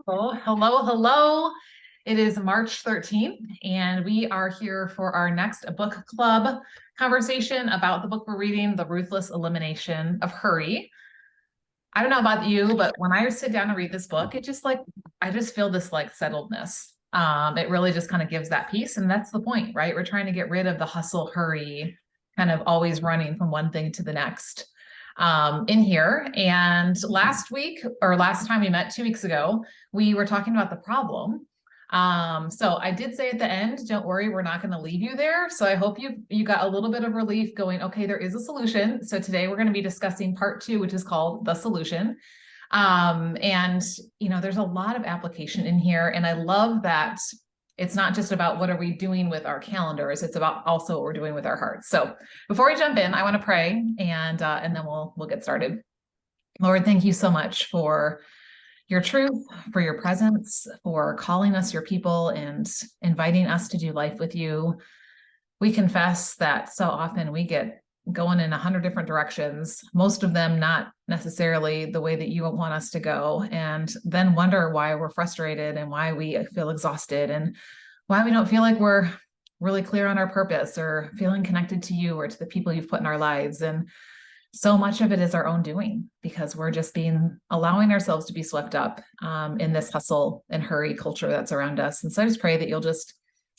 Oh, hello, hello. It is March 13th, and we are here for our next book club conversation about the book we're reading, The Ruthless Elimination of Hurry. I don't know about you, but when I sit down and read this book, I just feel this settledness. It really just kind of gives that peace, and that's the point, right? We're trying to get rid of the hustle, hurry, kind of always running from one thing to the next in here. And last time we met 2 weeks ago, we were talking about the problem. So I did say at the end, don't worry, we're not going to leave you there. So I hope you got a little bit of relief going, okay, there is a solution. So today we're going to be discussing part 2, which is called The Solution. And there's a lot of application in here. And I love that it's not just about what are we doing with our calendars, it's about also what we're doing with our hearts. So before we jump in, I want to pray and then we'll get started. Lord, thank you so much for your truth, for your presence, for calling us your people and inviting us to do life with you. We confess that so often we get going in 100 different directions, most of them not necessarily the way that you want us to go, and then wonder why we're frustrated and why we feel exhausted and why we don't feel like we're really clear on our purpose or feeling connected to you or to the people you've put in our lives. And so much of it is our own doing because we're just allowing ourselves to be swept up in this hustle and hurry culture that's around us. And so I just pray that you'll just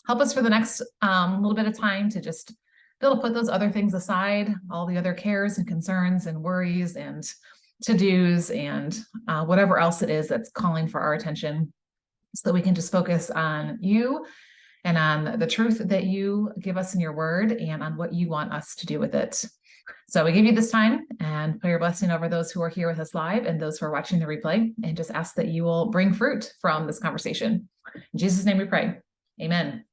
help us for the next little bit of time to just be able to put those other things aside, all the other cares and concerns and worries and to-dos and whatever else it is that's calling for our attention, so that we can just focus on you and on the truth that you give us in your word and on what you want us to do with it. So we give you this time and pray your blessing over those who are here with us live and those who are watching the replay, and just ask that you will bring fruit from this conversation. In Jesus' name we pray. Amen.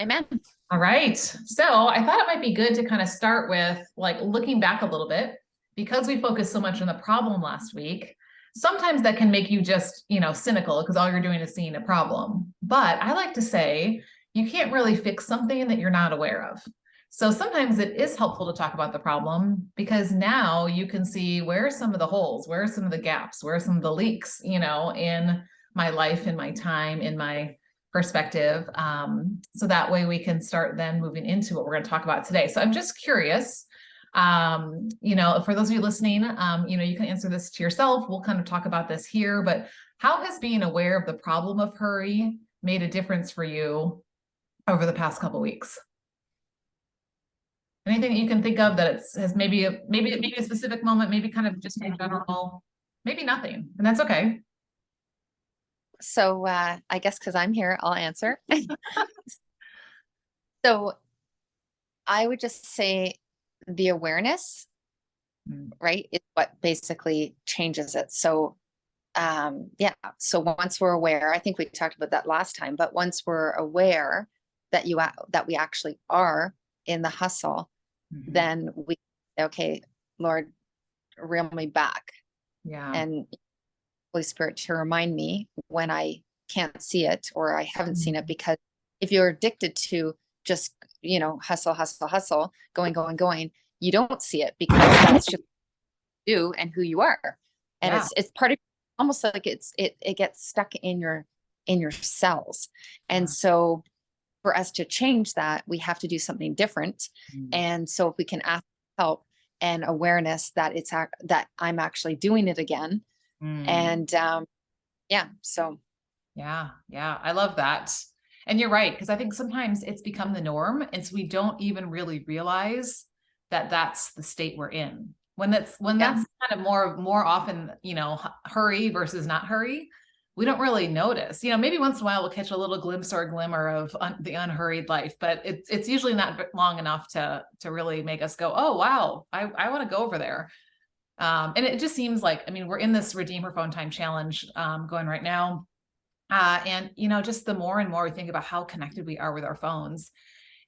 Amen. All right. So I thought it might be good to kind of start with looking back a little bit, because we focused so much on the problem last week. Sometimes that can make you just, cynical because all you're doing is seeing a problem. But I like to say you can't really fix something that you're not aware of. So sometimes it is helpful to talk about the problem, because now you can see where are some of the holes, where are some of the gaps, where are some of the leaks, in my life, in my time, in my perspective. So that way we can start then moving into what we're going to talk about today. So I'm just curious, for those of you listening, you can answer this to yourself. We'll kind of talk about this here, but how has being aware of the problem of hurry made a difference for you over the past couple of weeks? Anything that you can think of that has maybe a specific moment, maybe kind of just in general, maybe nothing, and that's okay. So I guess because I'm here, I'll answer. So I would just say the awareness, right, is what basically changes it. So so once we're aware, I think we talked about that last time, but once we're aware that we actually are in the hustle, then we say, okay, Lord, reel me back. Yeah. And Holy Spirit to remind me when I can't see it or I haven't seen it. Because if you're addicted to just, hustle, hustle, hustle, going, you don't see it because that's just you and who you are. And it's part of, almost like it gets stuck in your cells. And so for us to change that, we have to do something different. And so if we can ask help and awareness that that I'm actually doing it again. And so yeah, I love that. And you're right, because I think sometimes it's become the norm, and so we don't even really realize that that's the state we're in. When that's kind of more often, hurry versus not hurry, we don't really notice. Maybe once in a while we'll catch a little glimpse or a glimmer of the unhurried life, but it's usually not long enough to really make us go, oh wow, I want to go over there. And it just seems like, we're in this Redeem Her Phone Time challenge going right now. And just the more and more we think about how connected we are with our phones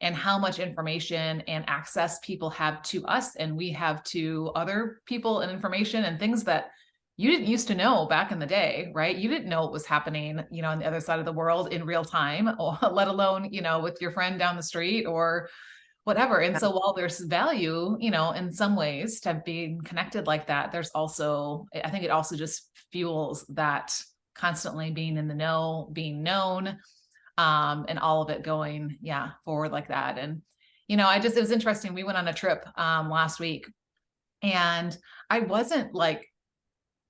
and how much information and access people have to us and we have to other people and information and things that you didn't used to know back in the day, right? You didn't know what was happening, on the other side of the world in real time, or let alone, with your friend down the street or whatever. And so while there's value, you know, in some ways to being connected like that, there's also, I think it also just fuels that constantly being in the know, being known, and all of it going, forward like that. And, you know, it was interesting. We went on a trip, last week, and I wasn't like,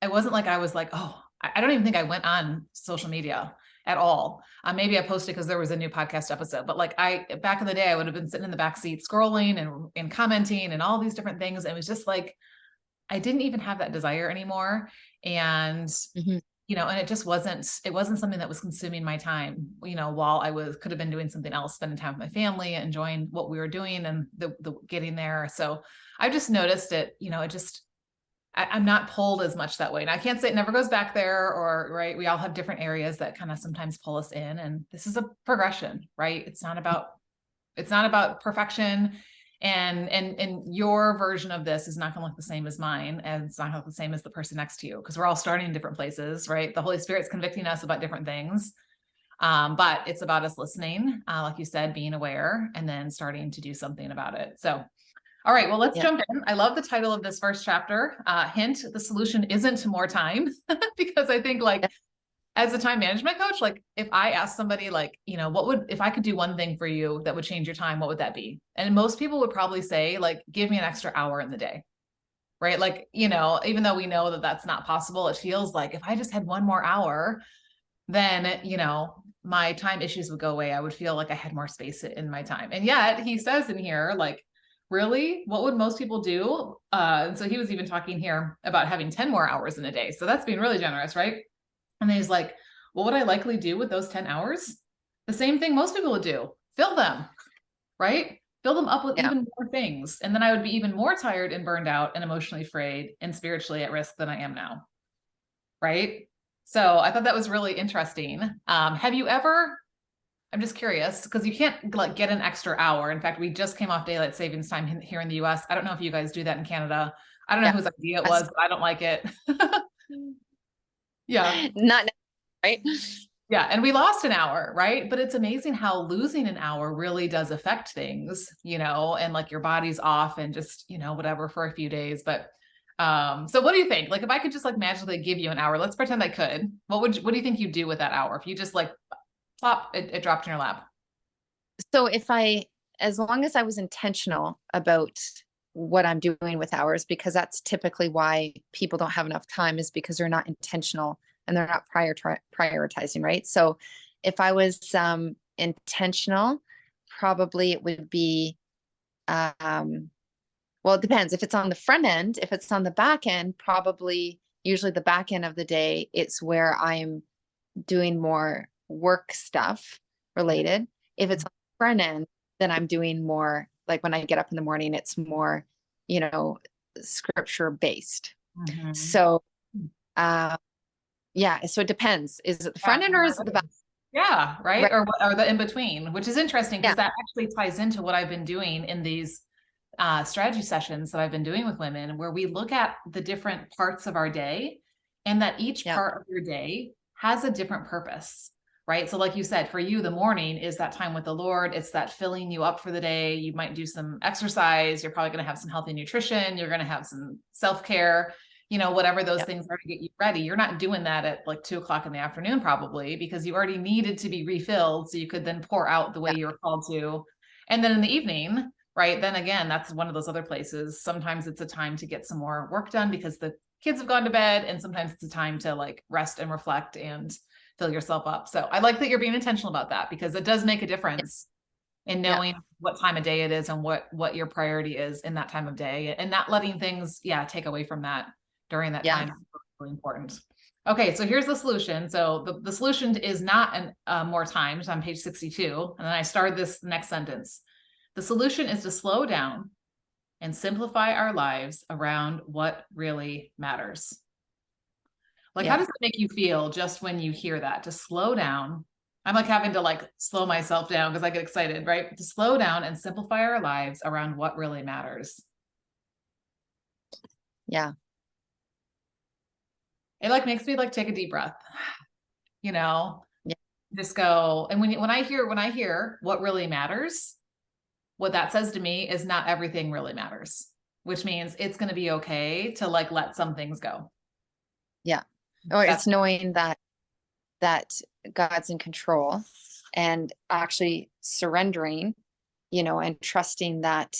I was like, oh, I don't even think I went on social media at all. Maybe I posted because there was a new podcast episode, but like back in the day, I would have been sitting in the back seat scrolling and commenting and all these different things. It was just like, I didn't even have that desire anymore. And, you know, and it wasn't something that was consuming my time, you know, while could have been doing something else, spending time with my family, enjoying what we were doing and the getting there. So I just noticed it, you know, I'm not pulled as much that way. And I can't say it never goes back there, or right. We all have different areas that kind of sometimes pull us in, and this is a progression, right? It's not about perfection. And your version of this is not going to look the same as mine, and it's not going to look the same as the person next to you, because we're all starting in different places, right? The Holy Spirit's convicting us about different things. But it's about us listening, like you said, being aware, and then starting to do something about it. So all right, well, let's jump in. I love the title of this first chapter. Hint, the solution isn't more time, because I think like as a time management coach, like if I ask somebody like, you know, if I could do one thing for you that would change your time, what would that be? And most people would probably say like, give me an extra hour in the day, right? Like, you know, even though we know that that's not possible, it feels like if I just had one more hour, then, you know, my time issues would go away. I would feel like I had more space in my time. And yet he says in here, like, really, what would most people do? And so he was even talking here about having 10 more hours in a day. So that's being really generous, right? And then he's like, what would I likely do with those 10 hours? The same thing most people would do, fill them, right? Fill them up with even more things. And then I would be even more tired and burned out and emotionally frayed and spiritually at risk than I am now, right? So I thought that was really interesting. Have you ever, I'm just curious, because you can't like get an extra hour. In fact, we just came off daylight savings time here in the US. I don't know if you guys do that in Canada. I don't know whose idea it was, but I don't like it. Not right. Yeah. And we lost an hour, right? But it's amazing how losing an hour really does affect things, you know, and like your body's off and just, you know, whatever for a few days. But so what do you think? Like if I could just like magically give you an hour, let's pretend I could, what do you think you'd do with that hour? If you just like plop, it dropped in your lap. So as long as I was intentional about what I'm doing with hours, because that's typically why people don't have enough time, is because they're not intentional and they're not prioritizing, right? So if I was intentional, probably it would be, well, it depends. If it's on the front end, if it's on the back end, probably usually the back end of the day, it's where I'm doing more work stuff related. If it's on the front end, then I'm doing more, like when I get up in the morning, it's more, you know, scripture based. So, so it depends. Is it the front end or is it the back? Yeah, right. Or the in between, which is interesting because that actually ties into what I've been doing in these strategy sessions that I've been doing with women, where we look at the different parts of our day, and that each part of your day has a different purpose, right? So like you said, for you, the morning is that time with the Lord. It's that filling you up for the day. You might do some exercise. You're probably going to have some healthy nutrition. You're going to have some self-care, you know, whatever those things are to get you ready. You're not doing that at like 2:00 in the afternoon, probably, because you already needed to be refilled so you could then pour out the way you were called to. And then in the evening, right, then again, that's one of those other places. Sometimes it's a time to get some more work done because the kids have gone to bed, and sometimes it's a time to like rest and reflect and fill yourself up. So I like that you're being intentional about that, because it does make a difference in knowing what time of day it is and what your priority is in that time of day, and not letting things take away from that during that time. Is really important. Okay, so here's the solution. So the solution is not more time. It's on page 62. And then I start this next sentence. The solution is to slow down and simplify our lives around what really matters. Like, how does it make you feel just when you hear that? To slow down. I'm like having to like slow myself down because I get excited, right? To slow down and simplify our lives around what really matters. Yeah. It like makes me like take a deep breath, you know, just go. And when I hear what really matters, what that says to me is not everything really matters, which means it's going to be okay to like let some things go. Yeah. Or That's it's knowing that God's in control and actually surrendering, and trusting that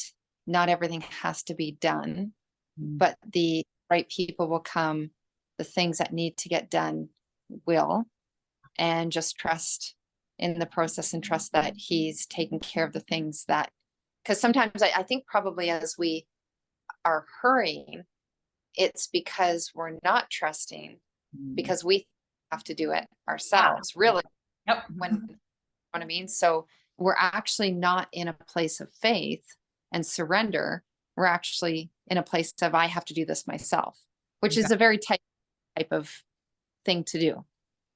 not everything has to be done, but the right people will come, the things that need to get done will, and just trust in the process and trust that he's taking care of the things that, because sometimes I think probably as we are hurrying, it's because we're not trusting, because we have to do it ourselves, really. Yep. When, you know what I mean? So we're actually not in a place of faith and surrender. We're actually in a place of, I have to do this myself, which is a very type of thing to do.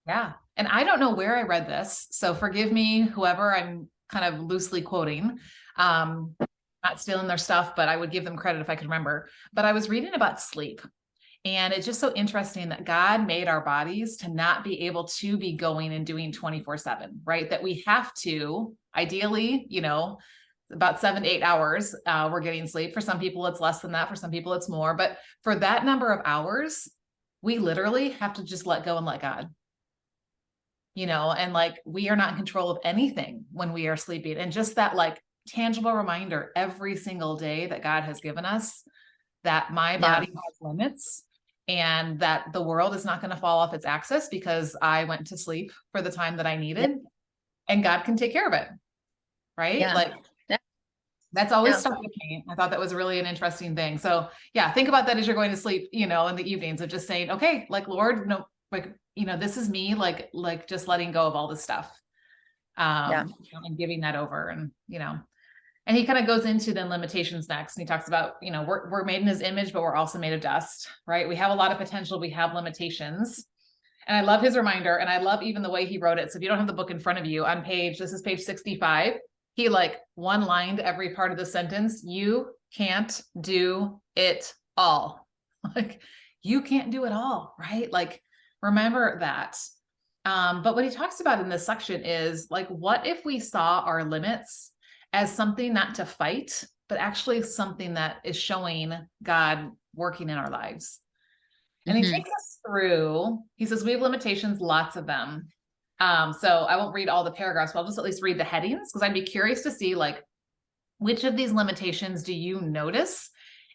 Yeah. And I don't know where I read this, so forgive me, whoever I'm kind of loosely quoting. Not stealing their stuff, but I would give them credit if I could remember. But I was reading about sleep. And it's just so interesting that God made our bodies to not be able to be going and doing 24/7, right? That we have to, ideally, about 7 to 8 hours, we're getting sleep. For some people, it's less than that. For some people, it's more. But for that number of hours, we literally have to just let go and let God. And like we are not in control of anything when we are sleeping. And just that like tangible reminder every single day that God has given us that my body has limits and that the world is not going to fall off its axis because I went to sleep for the time that I needed, and God can take care of it. Right. Yeah. Like that's always stuck with me. I thought that was really an interesting thing. So yeah, think about that as you're going to sleep, in the evenings of just saying, okay, like Lord, no, like, this is me, like just letting go of all this stuff. And giving that over, and and he kind of goes into then limitations next. And he talks about, we're made in his image, but we're also made of dust, right? We have a lot of potential. We have limitations. And I love his reminder. And I love even the way he wrote it. So if you don't have the book in front of you, this is page 65, he like one-lined every part of the sentence. You can't do it all. Like you can't do it all, right? Like, remember that. But what he talks about in this section is like, what if we saw our limits as something not to fight, but actually something that is showing God working in our lives? And he takes us through, he says, we have limitations, lots of them. So I won't read all the paragraphs, but I'll just at least read the headings, because I'd be curious to see like, which of these limitations do you notice?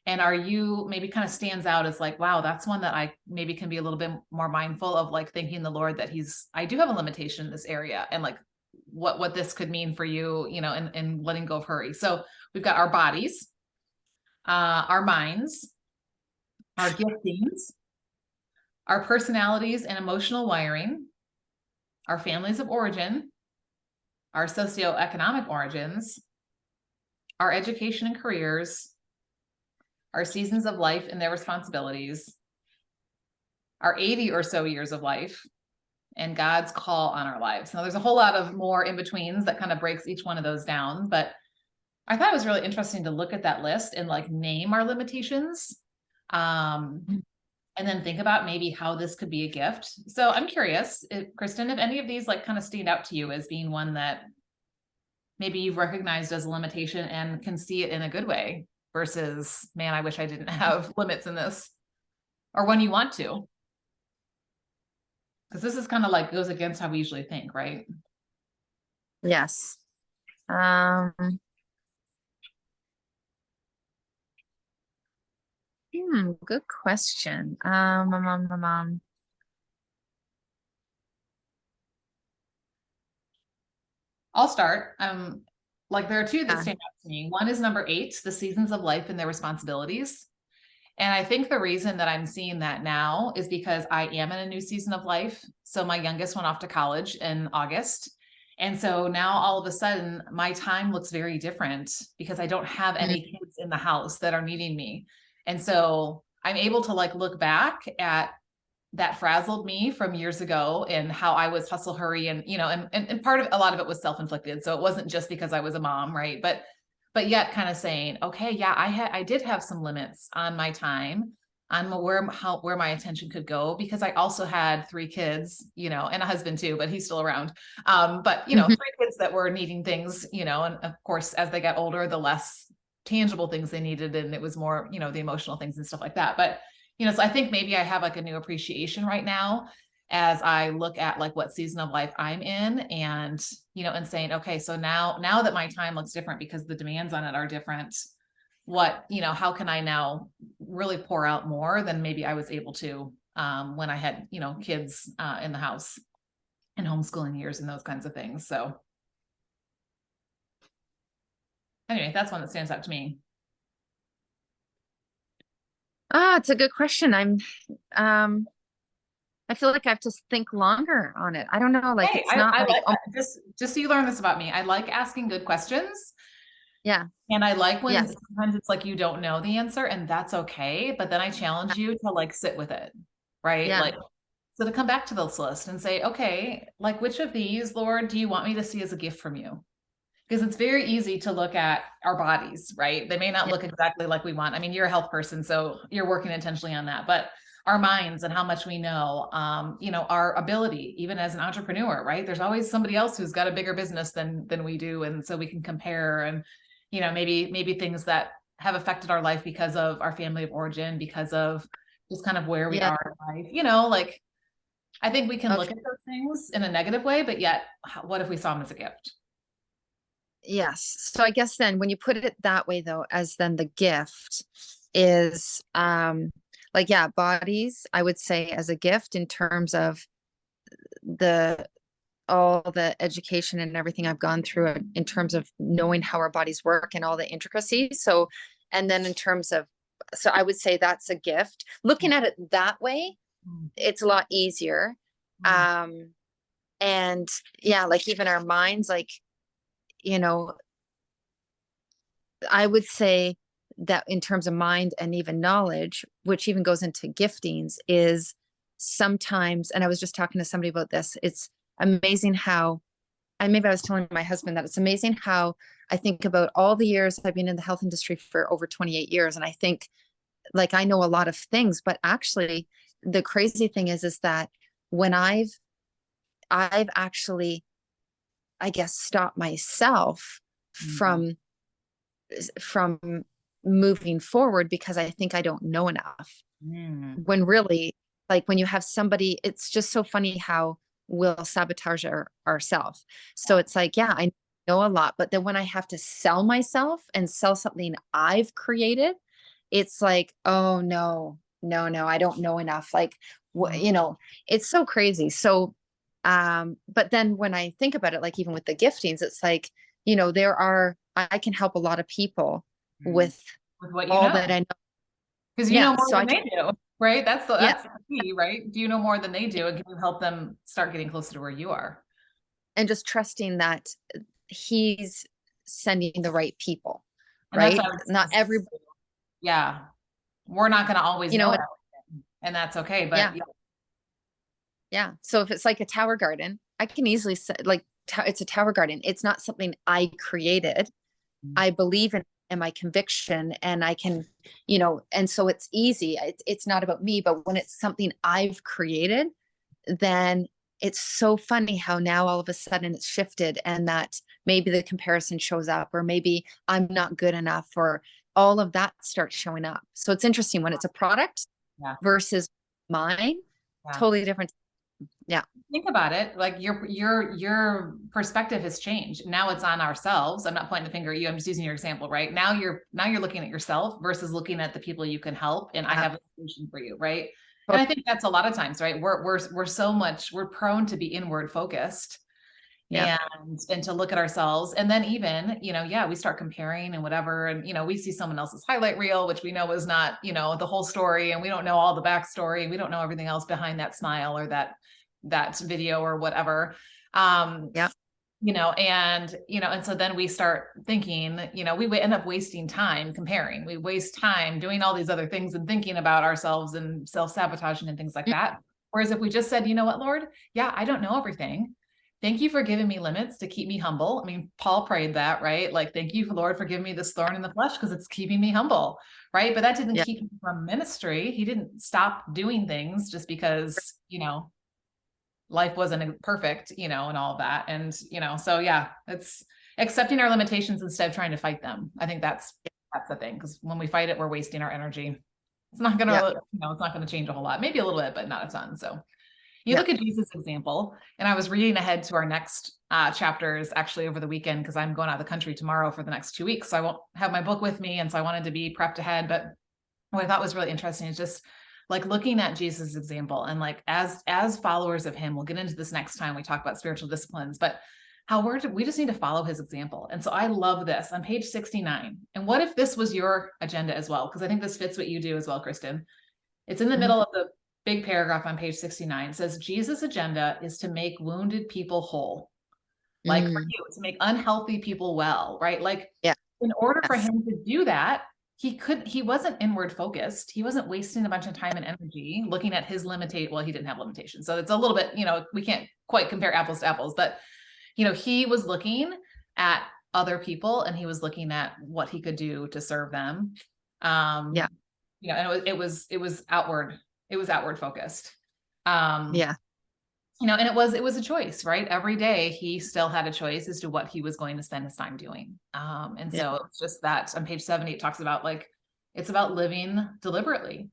And are you maybe kind of stands out as like, wow, that's one that I maybe can be a little bit more mindful of, like thanking the Lord that I do have a limitation in this area, and like what this could mean for you, and letting go of hurry. So we've got our bodies, our minds, our giftings, our personalities and emotional wiring, our families of origin, our socioeconomic origins, our education and careers, our seasons of life and their responsibilities, our 80 or so years of life, and God's call on our lives. Now, there's a whole lot of more in-betweens that kind of breaks each one of those down, but I thought it was really interesting to look at that list and like name our limitations. And then think about maybe how this could be a gift. So I'm curious, Kristen, if any of these like kind of stand out to you as being one that maybe you've recognized as a limitation and can see it in a good way versus, man, I wish I didn't have limits in this, or one you want to. Because this is kind of like goes against how we usually think, right? Yes. Good question. I'll start. Like there are two that stand out to me. One is number 8, the seasons of life and their responsibilities. And I think the reason that I'm seeing that now is because I am in a new season of life. So my youngest went off to college in August. And so now all of a sudden my time looks very different because I don't have any kids in the house that are needing me. And so I'm able to like look back at that frazzled me from years ago and how I was hustle hurry, and and part of a lot of it was self-inflicted. So it wasn't just because I was a mom, right? But yet kind of saying, okay, yeah, I did have some limits on my time. where my attention could go, because I also had 3 kids, and a husband too, but he's still around. But 3 kids that were needing things, and of course, as they got older, the less tangible things they needed, and it was more, the emotional things and stuff like that. But so I think maybe I have like a new appreciation right now as I look at like what season of life I'm in, and and saying, okay, so now that my time looks different because the demands on it are different, how can I now really pour out more than maybe I was able to when I had, kids in the house and homeschooling years and those kinds of things. So anyway, that's one that stands out to me. It's a good question. I feel like I have to think longer on it. I don't know. Like, Hey, it's not I like, like just so you learn this about me. I like asking good questions. yeah. And I like when Yes. sometimes it's like you don't know the answer, and that's okay. But then I challenge you to like sit with it, right? Yeah. Like, so to come back to this list and say, okay, like which of these, Lord, do you want me to see as a gift from you? Because it's very easy to look at our bodies, right? They may not Yeah. look exactly like we want. I mean, you're a health person, so you're working intentionally on that, but our minds and how much we know, our ability, even as an entrepreneur, right? There's always somebody else who's got a bigger business than we do. And so we can compare, and, maybe things that have affected our life because of our family of origin, because of just kind of where we Yeah. are in life, like, I think we can look Okay. at those things in a negative way, but yet what if we saw them as a gift? Yes. So I guess then when you put it that way though, as then the gift is, like, yeah, bodies, I would say as a gift in terms of the all the education and everything I've gone through in terms of knowing how our bodies work and all the intricacies. So, and then in terms of, so I would say that's a gift. Looking at it that way, it's a lot easier. And yeah, like even our minds, like, I would say that in terms of mind and even knowledge, which even goes into giftings, is sometimes, and I was just talking to somebody about this, it's amazing how, and maybe I was telling my husband that it's amazing how I think about all the years I've been in the health industry for over 28 years. And I think like I know a lot of things, but actually the crazy thing is that when I've actually, I guess, stopped myself from moving forward because I think I don't know enough. When really, like when you have somebody, it's just so funny how we'll sabotage ourselves. So it's like, yeah, I know a lot, but then when I have to sell myself and sell something I've created, it's like, oh no, I don't know enough. Like, it's so crazy. So, but then when I think about it, like even with the giftings, it's like, I can help a lot of people with what you all know. that I know. Because you Yeah. know more So than they do, right? That's yeah. the key, right? Do you know more than they do, and can you help them start getting closer to where you are? And just trusting that he's sending the right people, And that's right? what I was Not every, yeah. We're not going to always know and everything, and that's okay. yeah, But yeah. So if it's like a tower garden, I can easily say like it's a tower garden. It's not something I created. I believe in my conviction, and I can, and so it's easy. It's not about me, but when it's something I've created, then it's so funny how now all of a sudden it's shifted, and that maybe the comparison shows up, or maybe I'm not good enough, or all of that starts showing up. So it's interesting when it's a product yeah. versus mine, Yeah. totally different. Yeah. Think about it, like your perspective has changed. Now it's on ourselves. I'm not pointing the finger at you. I'm just using your example, right? Now you're looking at yourself versus looking at the people you can help, and I have a solution for you, right? And I think that's a lot of times, right? We're prone to be inward focused. Yeah. And to look at ourselves, and then even, we start comparing and whatever, and we see someone else's highlight reel, which we know is not, the whole story, and we don't know all the backstory, and we don't know everything else behind that smile or that video or whatever. Yeah. And so then we start thinking, we end up wasting time comparing. We waste time doing all these other things and thinking about ourselves and self-sabotaging and things like that. Whereas if we just said, you know what, Lord, yeah, I don't know everything. thank you for giving me limits to keep me humble. I mean, Paul prayed that, right? Like, thank you, Lord, for giving me this thorn in the flesh because it's keeping me humble, right? But that didn't Yeah. keep him from ministry. He didn't stop doing things just because, life wasn't perfect, and all of that. And, so yeah, it's accepting our limitations instead of trying to fight them. I think that's the thing. Because when we fight it, we're wasting our energy. It's not Yeah. gonna, it's not gonna change a whole lot, maybe a little bit, but not a ton. So you Yeah. look at Jesus' example, and I was reading ahead to our next chapters actually over the weekend because I'm going out of the country tomorrow for the next 2 weeks. So I won't have my book with me. And so I wanted to be prepped ahead. But what I thought was really interesting is just like looking at Jesus' example and like as followers of him, we'll get into this next time we talk about spiritual disciplines, but how we just need to follow his example. And so I love this on page 69. And what if this was your agenda as well? Because I think this fits what you do as well, Kristen. It's in the middle of the big paragraph on page 69. It says, Jesus' agenda is to make wounded people whole. Like for you, to make unhealthy people well, right? Like in order for him to do that, he wasn't inward focused. He wasn't wasting a bunch of time and energy looking at his limitate. Well, he didn't have limitations. So it's a little bit, we can't quite compare apples to apples, but he was looking at other people and he was looking at what he could do to serve them. And it was outward focused. And it was a choice, right? Every day he still had a choice as to what he was going to spend his time doing. And so it's just that on page 70, it talks about like, it's about living deliberately.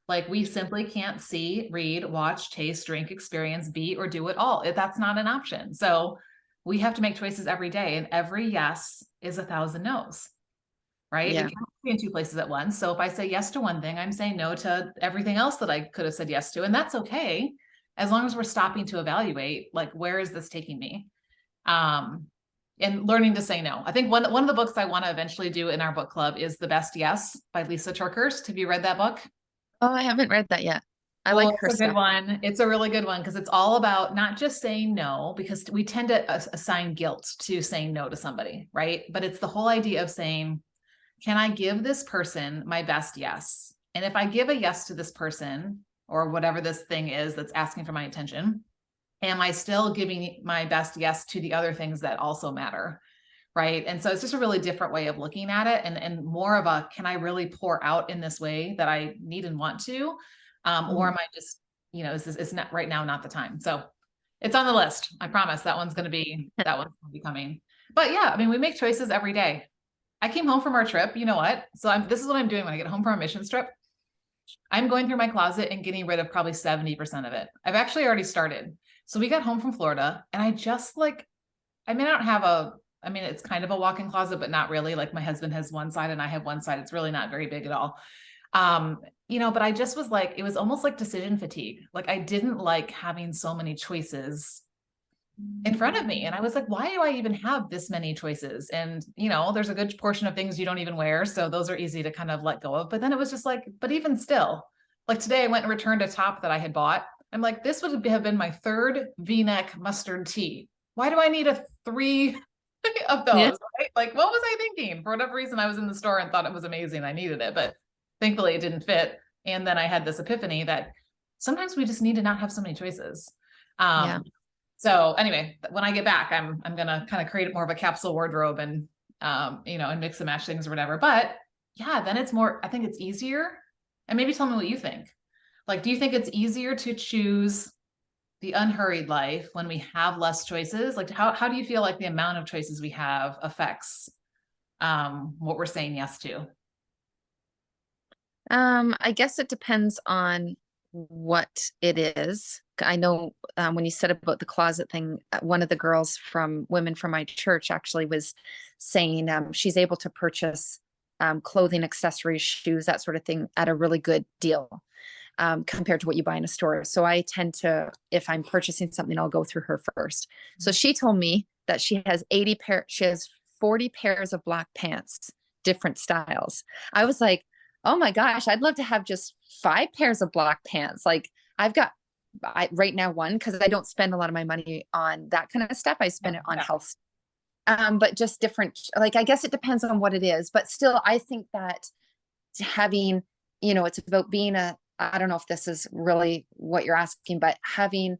Like we simply can't see, read, watch, taste, drink, experience, be, or do it all. That's not an option. So we have to make choices every day, and every yes is 1,000 no's, right? We can't be in two places at once. So if I say yes to one thing, I'm saying no to everything else that I could have said yes to. And that's okay, as long as we're stopping to evaluate, like, where is this taking me? And learning to say no. I think one of the books I want to eventually do in our book club is The Best Yes by Lisa Turkhurst. Have you read that book? Oh, I haven't read that yet. I like her It's a stuff. good one. It's a really good one because it's all about not just saying no, because we tend to assign guilt to saying no to somebody, right? But it's the whole idea of saying, can I give this person my best yes? And if I give a yes to this person or whatever this thing is that's asking for my attention, am I still giving my best yes to the other things that also matter? Right. And so it's just a really different way of looking at it, and more of a, can I really pour out in this way that I need and want to? Or am I just, is not right now, not the time. So it's on the list. I promise that one's going to be coming. But yeah, I mean, we make choices every day. I came home from our trip. You know what? So this is what I'm doing when I get home from a missions trip. I'm going through my closet and getting rid of probably 70% of it. I've actually already started. So we got home from Florida and I just it's kind of a walk-in closet, but not really. Like my husband has one side and I have one side. It's really not very big at all. But I just was like, it was almost like decision fatigue. Like I didn't like having so many choices in front of me. And I was like, why do I even have this many choices? And, there's a good portion of things you don't even wear. So those are easy to kind of let go of. But then it was just like, but even still, like today I went and returned a top that I had bought. I'm like, this would have been my third V-neck mustard tee. Why do I need 3 of those? Yeah. Right? Like, what was I thinking? For whatever reason, I was in the store and thought it was amazing. I needed it, but thankfully it didn't fit. And then I had this epiphany that sometimes we just need to not have so many choices. So anyway, when I get back, I'm going to kind of create more of a capsule wardrobe and, and mix and match things or whatever. But yeah, then I think it's easier. And maybe tell me what you think. Like, do you think it's easier to choose the unhurried life when we have less choices? Like, how do you feel like the amount of choices we have affects what we're saying yes to? I guess it depends on what it is. I know when you said about the closet thing, one of the girls from women from my church actually was saying she's able to purchase clothing, accessories, shoes, that sort of thing at a really good deal compared to what you buy in a store. So I tend to, if I'm purchasing something, I'll go through her first. So she told me that she has 40 pairs of black pants, different styles. I was like, oh my gosh, I'd love to have just 5 pairs of black pants. Like I've got right now one, because I don't spend a lot of my money on that kind of stuff. I spend it on health. But just different, like, I guess it depends on what it is, but still, I think that having, it's about being I don't know if this is really what you're asking, but having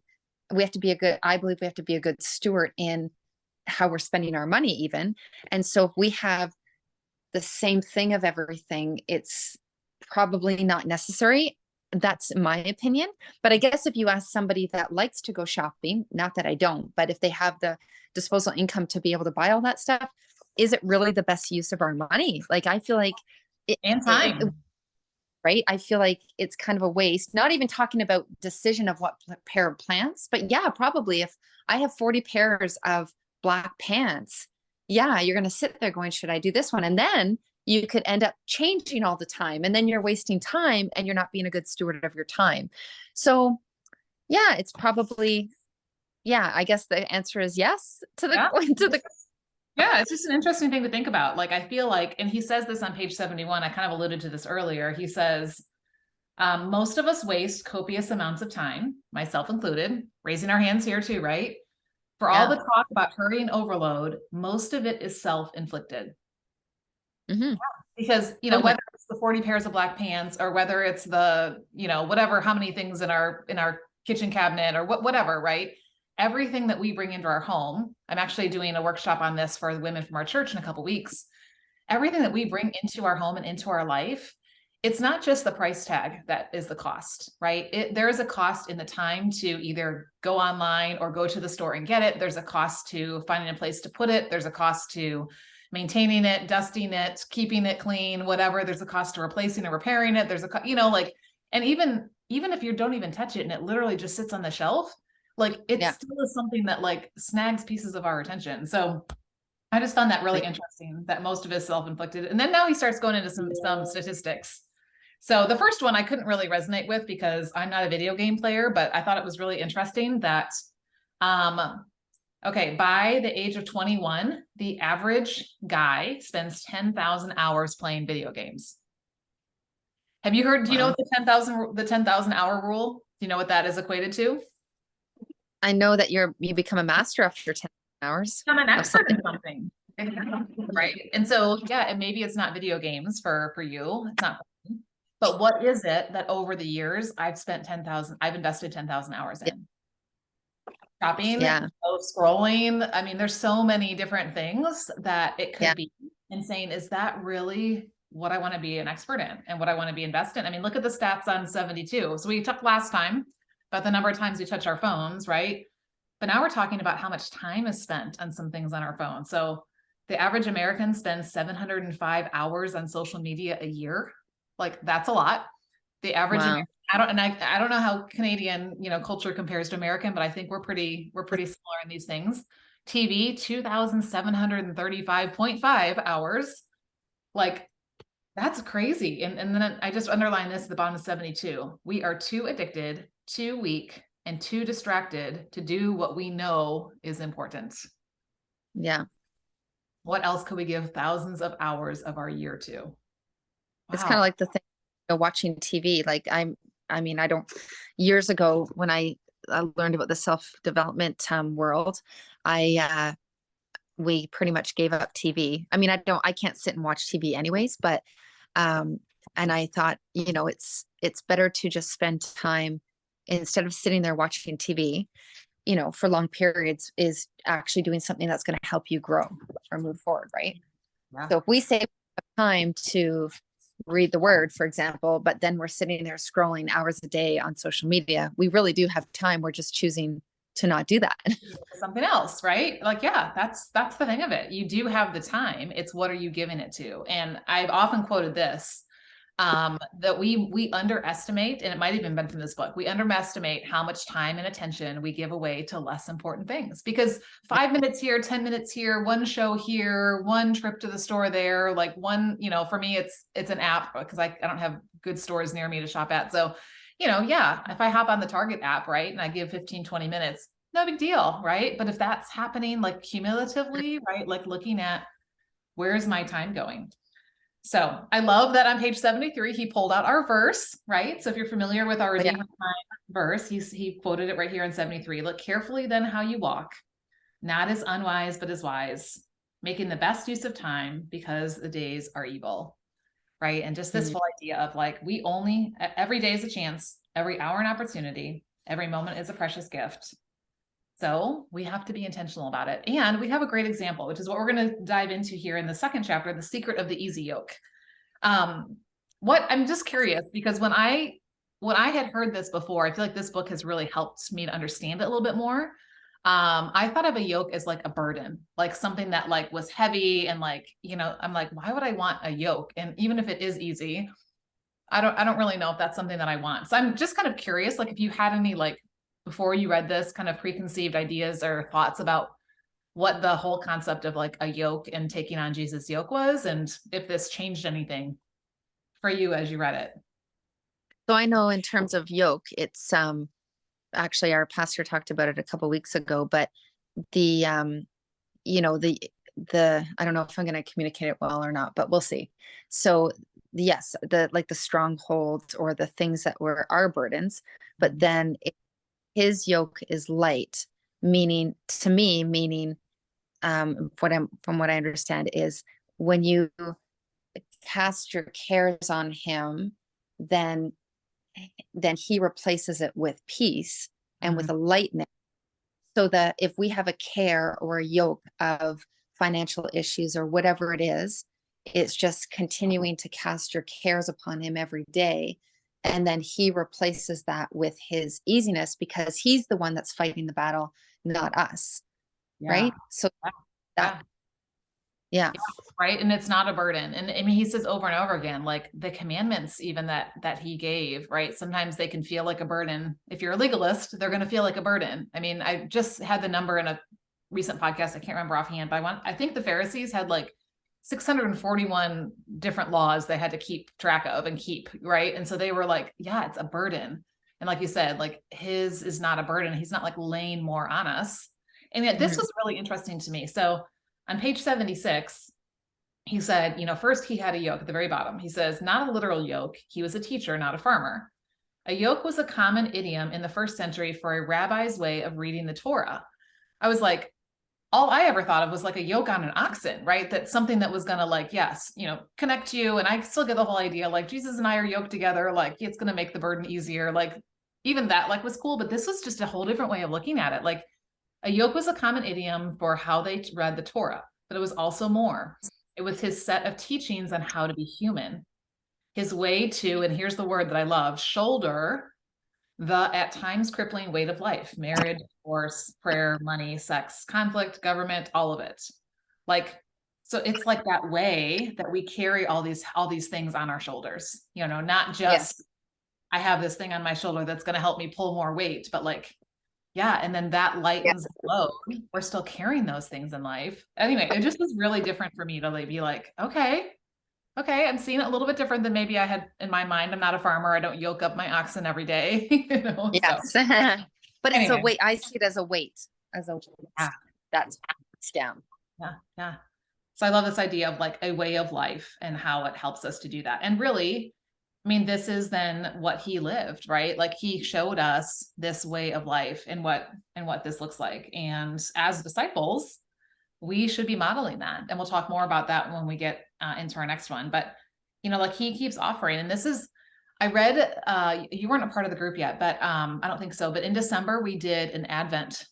we have to be I believe we have to be a good steward in how we're spending our money even. And so if we have the same thing of everything, it's probably not necessary. That's my opinion. But I guess if you ask somebody that likes to go shopping, not that I don't, but if they have the disposable income to be able to buy all that stuff, is it really the best use of our money? Like, I feel like And time. right? I feel like it's kind of a waste, not even talking about decision of what pair of plants, but yeah, probably if I have 40 pairs of black pants, yeah, you're going to sit there going, should I do this one? And then you could end up changing all the time. And then you're wasting time and you're not being a good steward of your time. So yeah, it's probably, yeah, I guess the answer is yes to the, Yeah. to the, Yeah, it's just an interesting thing to think about. Like, I feel like, and he says this on page 71, I kind of alluded to this earlier. He says, most of us waste copious amounts of time, myself included, raising our hands here too, right? For all yeah. the talk about hurry and overload, most of it is self-inflicted. Mm-hmm. Because, Totally. whether it's the 40 pairs of black pants or whether it's the, whatever, how many things in our kitchen cabinet or whatever, right? Everything that we bring into our home, I'm actually doing a workshop on this for the women from our church in a couple weeks. Everything that we bring into our home and into our life, it's not just the price tag that is the cost, right? There is a cost in the time to either go online or go to the store and get it. There's a cost to finding a place to put it. There's a cost to maintaining it, dusting it, keeping it clean, whatever. There's a cost to replacing or repairing it. There's a, and even if you don't even touch it and it literally just sits on the shelf, like it still is something that like snags pieces of our attention. So I just found that really interesting that most of it is self-inflicted. And then now he starts going into some statistics. So the first one I couldn't really resonate with because I'm not a video game player, but I thought it was really interesting that, okay, by the age of 21, the average guy spends 10,000 hours playing video games. Have you heard, do you know what the 10,000 hour rule? Do you know what that is equated to? I know that you become a master after 10 hours. I'm an expert in something. Right. And so, yeah, and maybe it's not video games for you. It's not, but what is it that over the years I've invested 10,000 hours in? Shopping, scrolling. I mean, there's so many different things that it could be, and saying, is that really what I want to be an expert in and what I want to be invested in? I mean, look at the stats on 72. So we talked last time about the number of times we touch our phones, right? But now we're talking about how much time is spent on some things on our phone. So the average American spends 705 hours on social media a year. Like, that's a lot. The average, American, I don't know how Canadian, culture compares to American, but I think we're pretty similar in these things. TV, 2,735.5 hours. Like, that's crazy. And then I just underline this at the bottom of 72. We are too addicted, too weak, and too distracted to do what we know is important. Yeah. What else could we give thousands of hours of our year to? Wow. It's kind of like the thing, watching TV. Like I don't, years ago when I learned about the self-development world, we pretty much gave up TV. I mean, I can't sit and watch TV anyways, but, and I thought, it's better to just spend time instead of sitting there watching TV, for long periods, is actually doing something that's going to help you grow or move forward. Right. Yeah. So if we save time to read the word, for example, but then we're sitting there scrolling hours a day on social media, we really do have time. We're just choosing to not do that. Something else, right? Like, yeah, that's the thing of it. You do have the time. It's what are you giving it to? And I've often quoted this, that we underestimate, and it might have even been from this book, we underestimate how much time and attention we give away to less important things, because 5 minutes here, 10 minutes here, one show here, one trip to the store there, like one, for me, it's an app because I don't have good stores near me to shop at. So, yeah, if I hop on the Target app, right, and I give 15, 20 minutes, no big deal, right? But if that's happening like cumulatively, right, like looking at where's my time going? So I love that on page 73, he pulled out our verse, right? So if you're familiar with our Redeemer Time verse, he quoted it right here in 73. Look carefully then how you walk, not as unwise, but as wise, making the best use of time because the days are evil, right? And just this whole idea of like, every day is a chance, every hour an opportunity, every moment is a precious gift. So we have to be intentional about it. And we have a great example, which is what we're going to dive into here in the second chapter, The Secret of the Easy Yoke. What I'm just curious, because when I had heard this before, I feel like this book has really helped me to understand it a little bit more. I thought of a yoke as like a burden, like something that like was heavy and like, I'm like, why would I want a yoke? And even if it is easy, I don't really know if that's something that I want. So I'm just kind of curious, like if you had any, like before you read this, kind of preconceived ideas or thoughts about what the whole concept of like a yoke and taking on Jesus' yoke was, and if this changed anything for you as you read it. So I know in terms of yoke, it's actually our pastor talked about it a couple weeks ago, but the the I don't know if I'm going to communicate it well or not, but we'll see. So yes, the like the strongholds or the things that were our burdens, but then his yoke is light, meaning to me, from what I understand is when you cast your cares on him, then he replaces it with peace and with a lightness. So that if we have a care or a yoke of financial issues or whatever it is, it's just continuing to cast your cares upon him every day. And then he replaces that with his easiness because he's the one that's fighting the battle, not us. Yeah. Right. So that, yeah. Right. And it's not a burden. And I mean, he says over and over again, like the commandments, even that he gave, right? Sometimes they can feel like a burden. If you're a legalist, they're going to feel like a burden. I mean, I just had the number in a recent podcast. I can't remember offhand, but I think the Pharisees had like 641 different laws they had to keep track of and keep, right? And so they were like, yeah, it's a burden. And like you said, like his is not a burden. He's not like laying more on us. And yet this was really interesting to me. So on page 76, he said, first he had a yoke at the very bottom. He says, not a literal yoke. He was a teacher, not a farmer. A yoke was a common idiom in the first century for a rabbi's way of reading the Torah. I was like, all I ever thought of was like a yoke on an oxen, right? That's something that was going to like, yes, connect you. And I still get the whole idea, like Jesus and I are yoked together. Like it's going to make the burden easier. Like even that like was cool, but this was just a whole different way of looking at it. Like a yoke was a common idiom for how they read the Torah, but it was also more. It was his set of teachings on how to be human. His way to, and here's the word that I love, shoulder the at times crippling weight of life, marriage, divorce, prayer, money, sex, conflict, government, all of it. Like, so it's like that way that we carry all these things on our shoulders, not just I have this thing on my shoulder that's going to help me pull more weight, but like, yeah. And then that lightens the load. We're still carrying those things in life. Anyway, it just was really different for me to like be like, okay, I'm seeing it a little bit different than maybe I had in my mind. I'm not a farmer. I don't yoke up my oxen every day. Yes. So. But Anyway. it's a weight. I see it as a weight, that's down. Yeah. So I love this idea of like a way of life and how it helps us to do that. And really, I mean, this is then what he lived, right? Like he showed us this way of life and what this looks like. And as disciples, we should be modeling that. And we'll talk more about that when we get into our next one. But, like he keeps offering, and this is, I read, you weren't a part of the group yet, but I don't think so. But in December, we did an Advent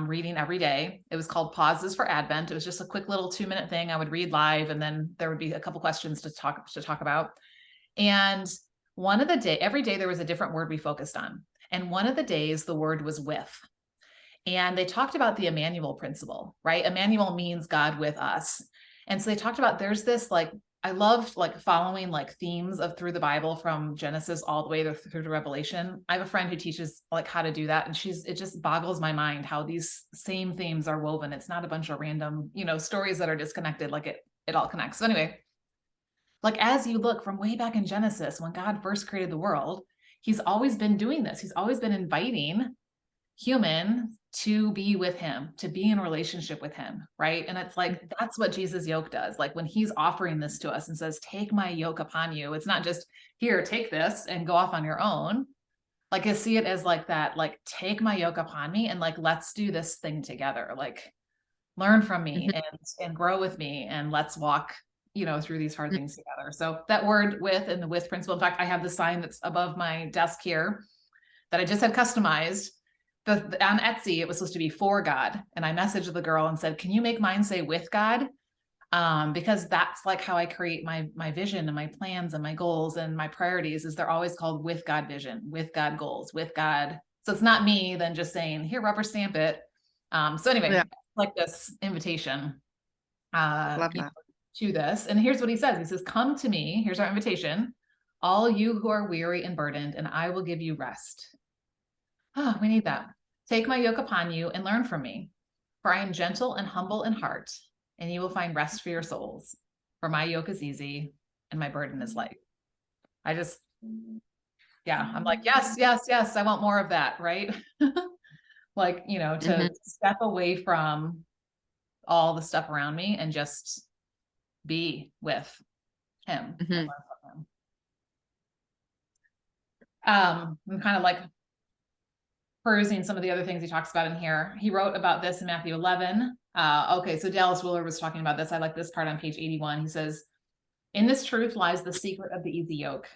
reading every day. It was called Pauses for Advent. It was just a quick little 2-minute thing. I would read live, and then there would be a couple questions to talk about. And every day there was a different word we focused on. And one of the days the word was with. And they talked about the Emmanuel principle, right? Emmanuel means God with us. And so they talked about, there's this like, I love like following like themes of through the Bible from Genesis all the way through to Revelation. I have a friend who teaches like how to do that. And it just boggles my mind how these same themes are woven. It's not a bunch of random, stories that are disconnected. Like it all connects. So anyway, like as you look from way back in Genesis, when God first created the world, he's always been doing this. He's always been inviting human to be with him, to be in a relationship with him, right? And it's like, that's what Jesus' yoke does. Like when he's offering this to us and says, take my yoke upon you, it's not just here, take this and go off on your own. Like I see it as like that, like take my yoke upon me and like, let's do this thing together. Like learn from me and grow with me and let's walk, through these hard things together. So that word with and the with principle, in fact, I have the sign that's above my desk here that I just had customized. on Etsy, it was supposed to be for God. And I messaged the girl and said, can you make mine say with God? Because that's like how I create my vision and my plans and my goals and my priorities, is they're always called with God vision, with God goals, with God. So it's not me then just saying, here, rubber stamp it. So anyway, Yeah. like this invitation Love that. to this. And here's what he says. He says, come to me. Here's our invitation. All you who are weary and burdened, and I will give you rest. Oh, we need that. Take my yoke upon you and learn from me, for I am gentle and humble in heart, and you will find rest for your souls. For my yoke is easy and my burden is light. I'm like, yes, yes, yes. I want more of that, right? Like, you know, to step away from all the stuff around me and just be with him. I'm kind of like perusing some of the other things he talks about in here. He wrote about this in Matthew 11. Okay, so Dallas Willard was talking about this. I like this part on page 81. He says, in this truth lies the secret of the easy yoke.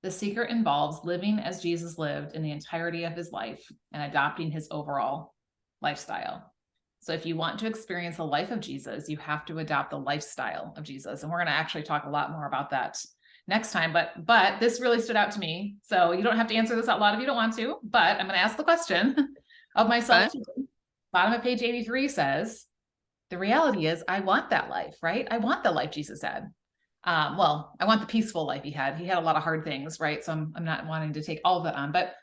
The secret involves living as Jesus lived in the entirety of his life and adopting his overall lifestyle. So if you want to experience the life of Jesus, you have to adopt the lifestyle of Jesus. And we're going to actually talk a lot more about that next time. But this really stood out to me. So you don't have to answer this out loud if you don't want to, but I'm going to ask the question of myself. Bottom of page 83 says, the reality is I want that life, right? I want the life Jesus had. Well, I want the peaceful life he had. He had a lot of hard things, right? So I'm not wanting to take all of that on, but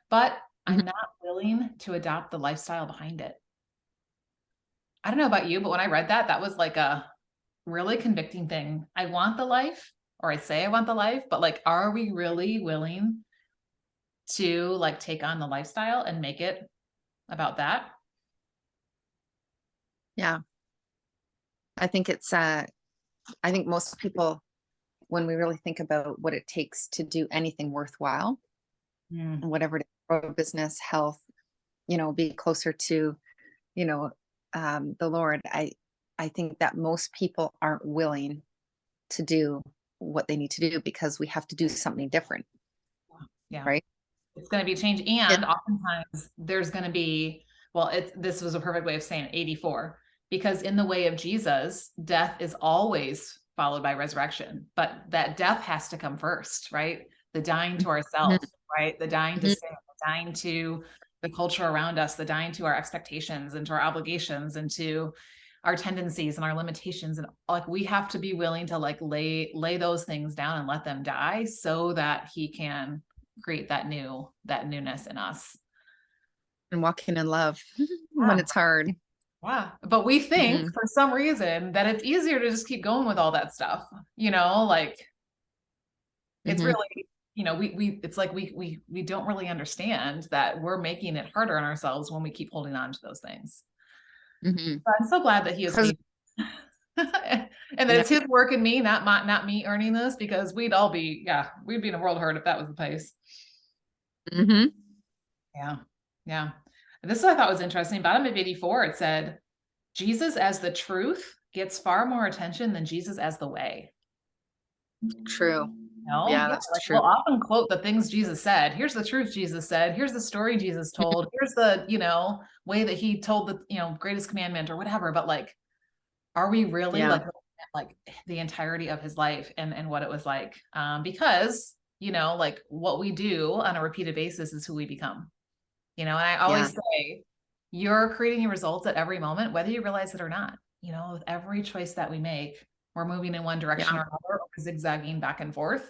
I'm not willing to adopt the lifestyle behind it. I don't know about you, but when I read that, that was like a really convicting thing. I want the life, or I say I want the life, but like, are we really willing to like take on the lifestyle and make it about that? Yeah. I think I think most people, when we really think about what it takes to do anything worthwhile, whatever it is, grow business, health, you know, be closer to, you know, the Lord, I think that most people aren't willing to do what they need to do because we have to do something different. Yeah. Right. It's going to be a change. And oftentimes there's going to be, well, this was a perfect way of saying 84, because in the way of Jesus, death is always followed by resurrection, but that death has to come first, right? The dying to ourselves, right? The dying to sin, the dying to the culture around us, the dying to our expectations and to our obligations and to our tendencies and our limitations. And like, we have to be willing to like lay those things down and let them die so that he can create that newness in us. And walking in love when it's hard. Wow. But we think for some reason that it's easier to just keep going with all that stuff, you know, like it's really, you know, it's like we don't really understand that we're making it harder on ourselves when we keep holding on to those things. But I'm so glad that he is me. And that it's his work in me, not me earning this, because we'd be in a world of hurt if that was the case. Yeah. Yeah. And this is what I thought was interesting. Bottom of 84, it said, Jesus as the truth gets far more attention than Jesus as the way. True. No? Yeah, that's like, true. We'll often quote the things Jesus said. Here's the truth Jesus said. Here's the story Jesus told. Here's the, you know, way that he told the, you know, greatest commandment or whatever. But like, are we really like the entirety of his life and what it was like? Because, you know, like what we do on a repeated basis is who we become. You know, and I always say, you're creating your results at every moment, whether you realize it or not. You know, with every choice that we make, we're moving in one direction or another, or zigzagging back and forth.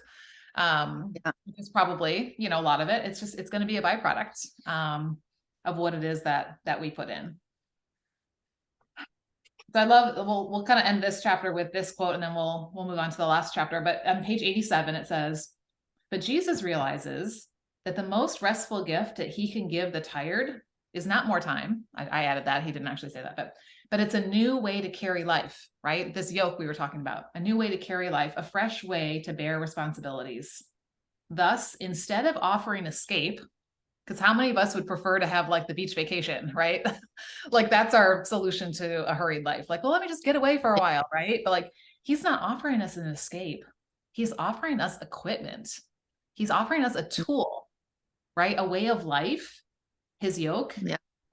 Which is probably, you know, a lot of it. It's going to be a byproduct of what it is that we put in. So I love, we'll kind of end this chapter with this quote, and then we'll move on to the last chapter. But on page 87, it says, but Jesus realizes that the most restful gift that he can give the tired is not more time. I added that. He didn't actually say that, but it's a new way to carry life, right? This yoke we were talking about, a new way to carry life, a fresh way to bear responsibilities. Thus, instead of offering escape, because how many of us would prefer to have like the beach vacation, right? Like that's our solution to a hurried life. Like, well, let me just get away for a while, right? But like, he's not offering us an escape. He's offering us equipment. He's offering us a tool, right? A way of life, his yoke,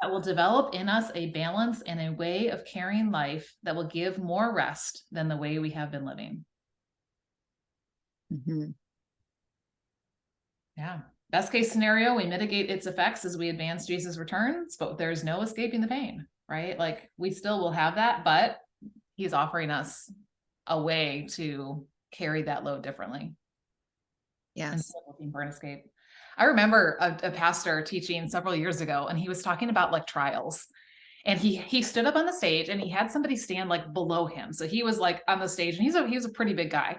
that will develop in us a balance and a way of carrying life that will give more rest than the way we have been living. Yeah. Best case scenario, we mitigate its effects as we advance Jesus' returns, but there's no escaping the pain, right? Like we still will have that, but he's offering us a way to carry that load differently. Yes. Instead of looking for an escape. I remember a pastor teaching several years ago, and he was talking about like trials. And he stood up on the stage and he had somebody stand like below him. So he was like on the stage, and he was a pretty big guy.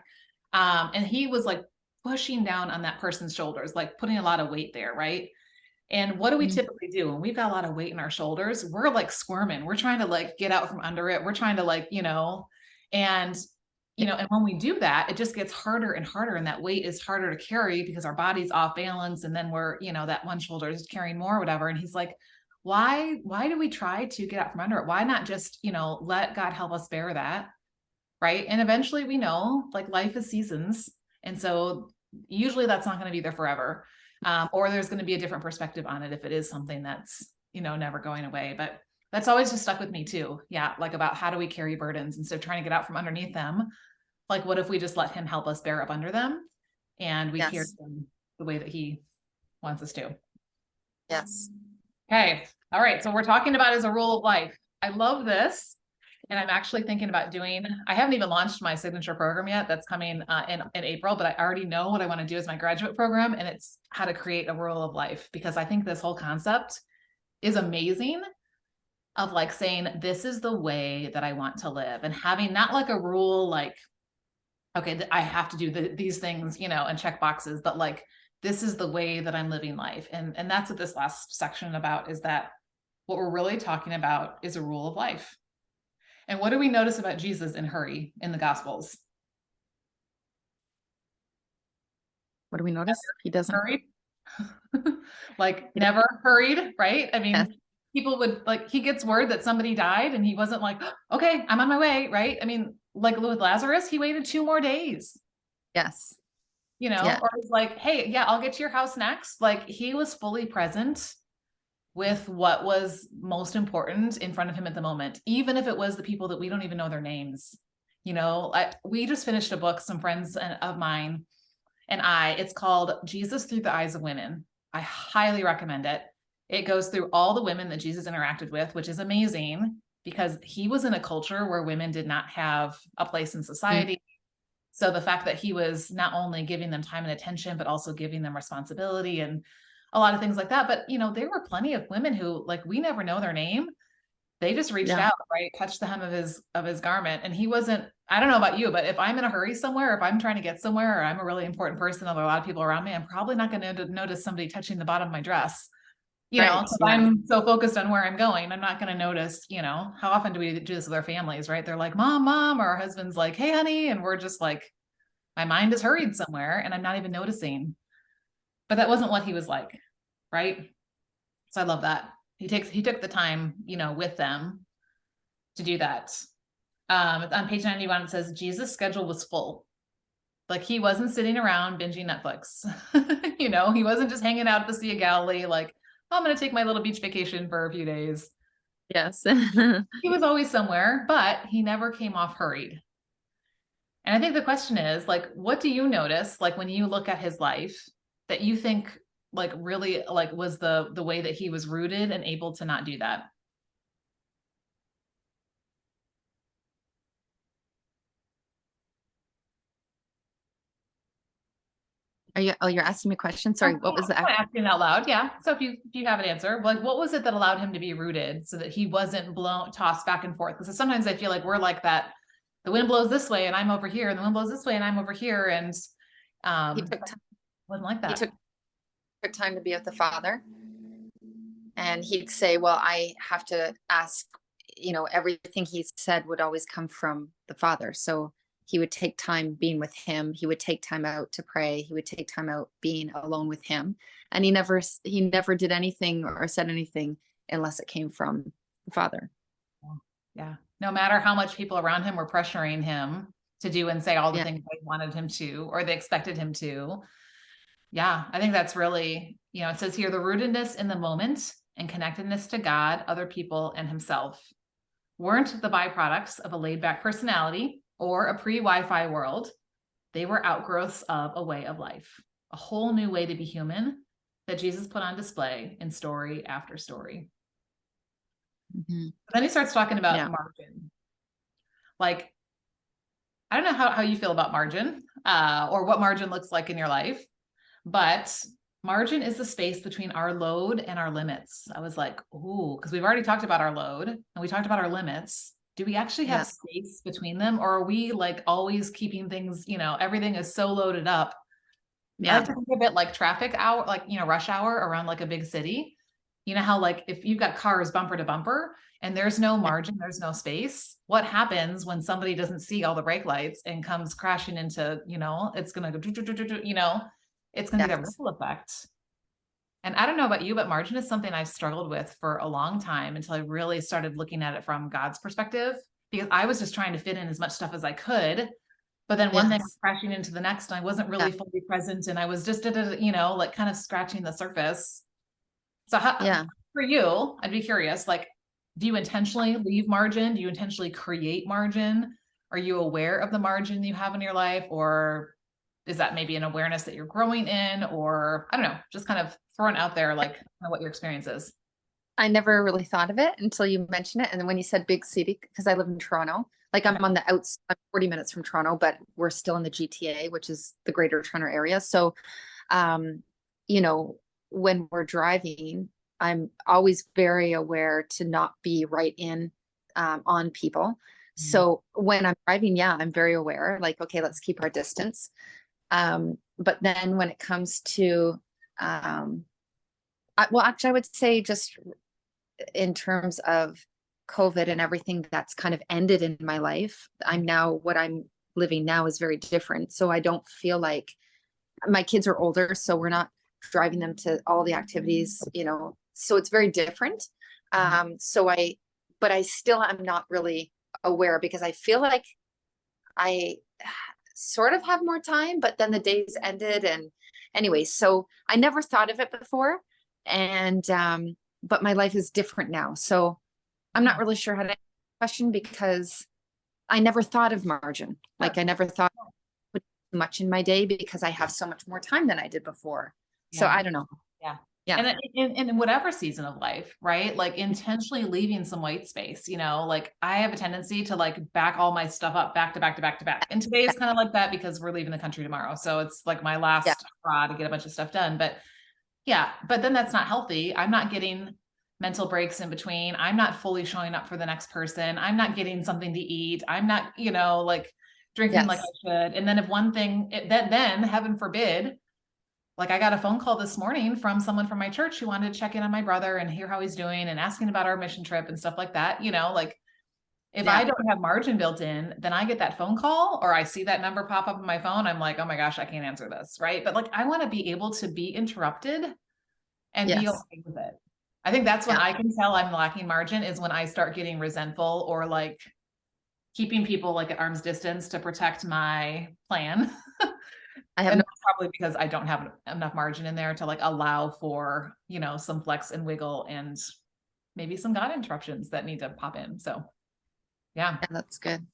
And he was like pushing down on that person's shoulders, like putting a lot of weight there, right? And what do we typically do when we've got a lot of weight in our shoulders? We're like squirming. We're trying to like get out from under it. We're trying to like, and and when we do that, it just gets harder and harder, and that weight is harder to carry because our body's off balance, and then we're, that one shoulder is carrying more, or whatever. And he's like, why do we try to get out from under it? Why not just, let God help us bear that, right? And eventually we know, like, life is seasons, and so usually that's not going to be there forever, or there's going to be a different perspective on it if it is something that's, never going away. But that's always just stuck with me too. Yeah. Like about how do we carry burdens instead of trying to get out from underneath them? Like, what if we just let him help us bear up under them, and we carry them the way that he wants us to? Yes. Okay. All right. So we're talking about as a rule of life. I love this. And I'm actually thinking about I haven't even launched my signature program yet. That's coming in April, but I already know what I want to do as my graduate program. And it's how to create a rule of life, because I think this whole concept is amazing, of like saying, this is the way that I want to live, and having not like a rule, like, okay, I have to do these things, and check boxes, but like, this is the way that I'm living life. And that's what this last section about, is that what we're really talking about is a rule of life. And what do we notice about Jesus in hurry in the Gospels? What do we notice? He doesn't hurry. Like never hurried, right? I mean, Yes. people would like, he gets word that somebody died and he wasn't like, okay, I'm on my way, right? I mean, like with Lazarus, he waited 2 more days. Yes. Or it's like, hey, yeah, I'll get to your house next. Like, he was fully present with what was most important in front of him at the moment, even if it was the people that we don't even know their names. We just finished a book, some friends of mine and it's called Jesus Through the Eyes of Women. I highly recommend it. It goes through all the women that Jesus interacted with, which is amazing, because he was in a culture where women did not have a place in society. So the fact that he was not only giving them time and attention, but also giving them responsibility and a lot of things like that. But, there were plenty of women who, like, we never know their name. They just reached out, right? Touched the hem of his garment. And he wasn't, I don't know about you, but if I'm in a hurry somewhere, if I'm trying to get somewhere, or I'm a really important person, and there are a lot of people around me, I'm probably not going to notice somebody touching the bottom of my dress. Because I'm so focused on where I'm going, I'm not going to notice, how often do we do this with our families, right? They're like, mom, or our husband's like, hey, honey. And we're just like, my mind is hurried somewhere and I'm not even noticing. But that wasn't what he was like, right? So I love that. He took the time, with them to do that. On page 91, it says, Jesus' schedule was full. Like, he wasn't sitting around binging Netflix. He wasn't just hanging out at the Sea of Galilee, like, oh, I'm going to take my little beach vacation for a few days. Yes. He was always somewhere, but he never came off hurried. And I think the question is, like, what do you notice, like, when you look at his life, that you think, like, really, like, was the way that he was rooted and able to not do that? You're asking me a question? Sorry, what was I'm asking out loud. Yeah. So if you have an answer, like, what was it that allowed him to be rooted so that he wasn't tossed back and forth? Because sometimes I feel like we're like that. The wind blows this way and I'm over here, and the wind blows this way and I'm over here. And he took time. Wasn't like that. He took time to be with the Father. And he'd say, well, I have to ask, everything he said would always come from the Father. So he would take time being with him. He would take time out to pray. He would take time out being alone with him. And he never did anything or said anything unless it came from the Father. Yeah. No matter how much people around him were pressuring him to do and say all the things they wanted him to, or they expected him to. Yeah. I think that's really, it says here, the rootedness in the moment and connectedness to God, other people, and himself weren't the byproducts of a laid-back personality or a pre-Wi-Fi world. They were outgrowths of a way of life, a whole new way to be human that Jesus put on display in story after story. Mm-hmm. Then he starts talking about margin. Like, I don't know how you feel about margin or what margin looks like in your life, but margin is the space between our load and our limits. I was like, ooh, because we've already talked about our load and we talked about our limits. Do we actually have space between them, or are we like always keeping things, everything is so loaded up? I like to think of it like traffic hour, like, rush hour around like a big city. You know how like if you've got cars bumper to bumper and there's no margin, there's no space. What happens when somebody doesn't see all the brake lights and comes crashing into, it's going to go, it's going to be that ripple effect. And I don't know about you, but margin is something I've struggled with for a long time until I really started looking at it from God's perspective, because I was just trying to fit in as much stuff as I could. But then one thing was crashing into the next, and I wasn't really fully present, and I was just, like kind of scratching the surface. So how, for you, I'd be curious, like, do you intentionally leave margin? Do you intentionally create margin? Are you aware of the margin you have in your life? Or is that maybe an awareness that you're growing in? Or I don't know, just kind of throwing out there, like what your experience is. I never really thought of it until you mentioned it. And then when you said big city, because I live in Toronto, like I'm on the outs, I'm 40 minutes from Toronto, but we're still in the GTA, which is the greater Toronto area. So, when we're driving, I'm always very aware to not be right in on people. So when I'm driving, I'm very aware, like, okay, let's keep our distance. But then when it comes to, actually, I would say just in terms of COVID and everything that's kind of ended in my life, what I'm living now is very different. So I don't feel like my kids are older, so we're not driving them to all the activities, so it's very different. But I still am not really aware, because I feel like I sort of have more time, but then the days ended. And anyway, so I never thought of it before. And, but my life is different now. So I'm not really sure how to answer the question, because I never thought of margin. Like I never thought much in my day, because I have so much more time than I did before. So I don't know. Yeah. And in whatever season of life, right? Like intentionally leaving some white space, like I have a tendency to like back all my stuff up back to back to back to back. And today is kind of like that because we're leaving the country tomorrow. So it's like my last hurrah to get a bunch of stuff done. But but then that's not healthy. I'm not getting mental breaks in between. I'm not fully showing up for the next person. I'm not getting something to eat. I'm not, like drinking like I should. And then if one thing, then heaven forbid, like I got a phone call this morning from someone from my church who wanted to check in on my brother and hear how he's doing and asking about our mission trip and stuff like that. Like if I don't have margin built in, then I get that phone call or I see that number pop up on my phone. I'm like, oh my gosh, I can't answer this. Right. But like, I want to be able to be interrupted and be okay with it. I think that's when I can tell I'm lacking margin, is when I start getting resentful or like keeping people like at arm's distance to protect my plan. And that's probably because I don't have enough margin in there to like allow for, some flex and wiggle and maybe some God interruptions that need to pop in. So yeah, that's good.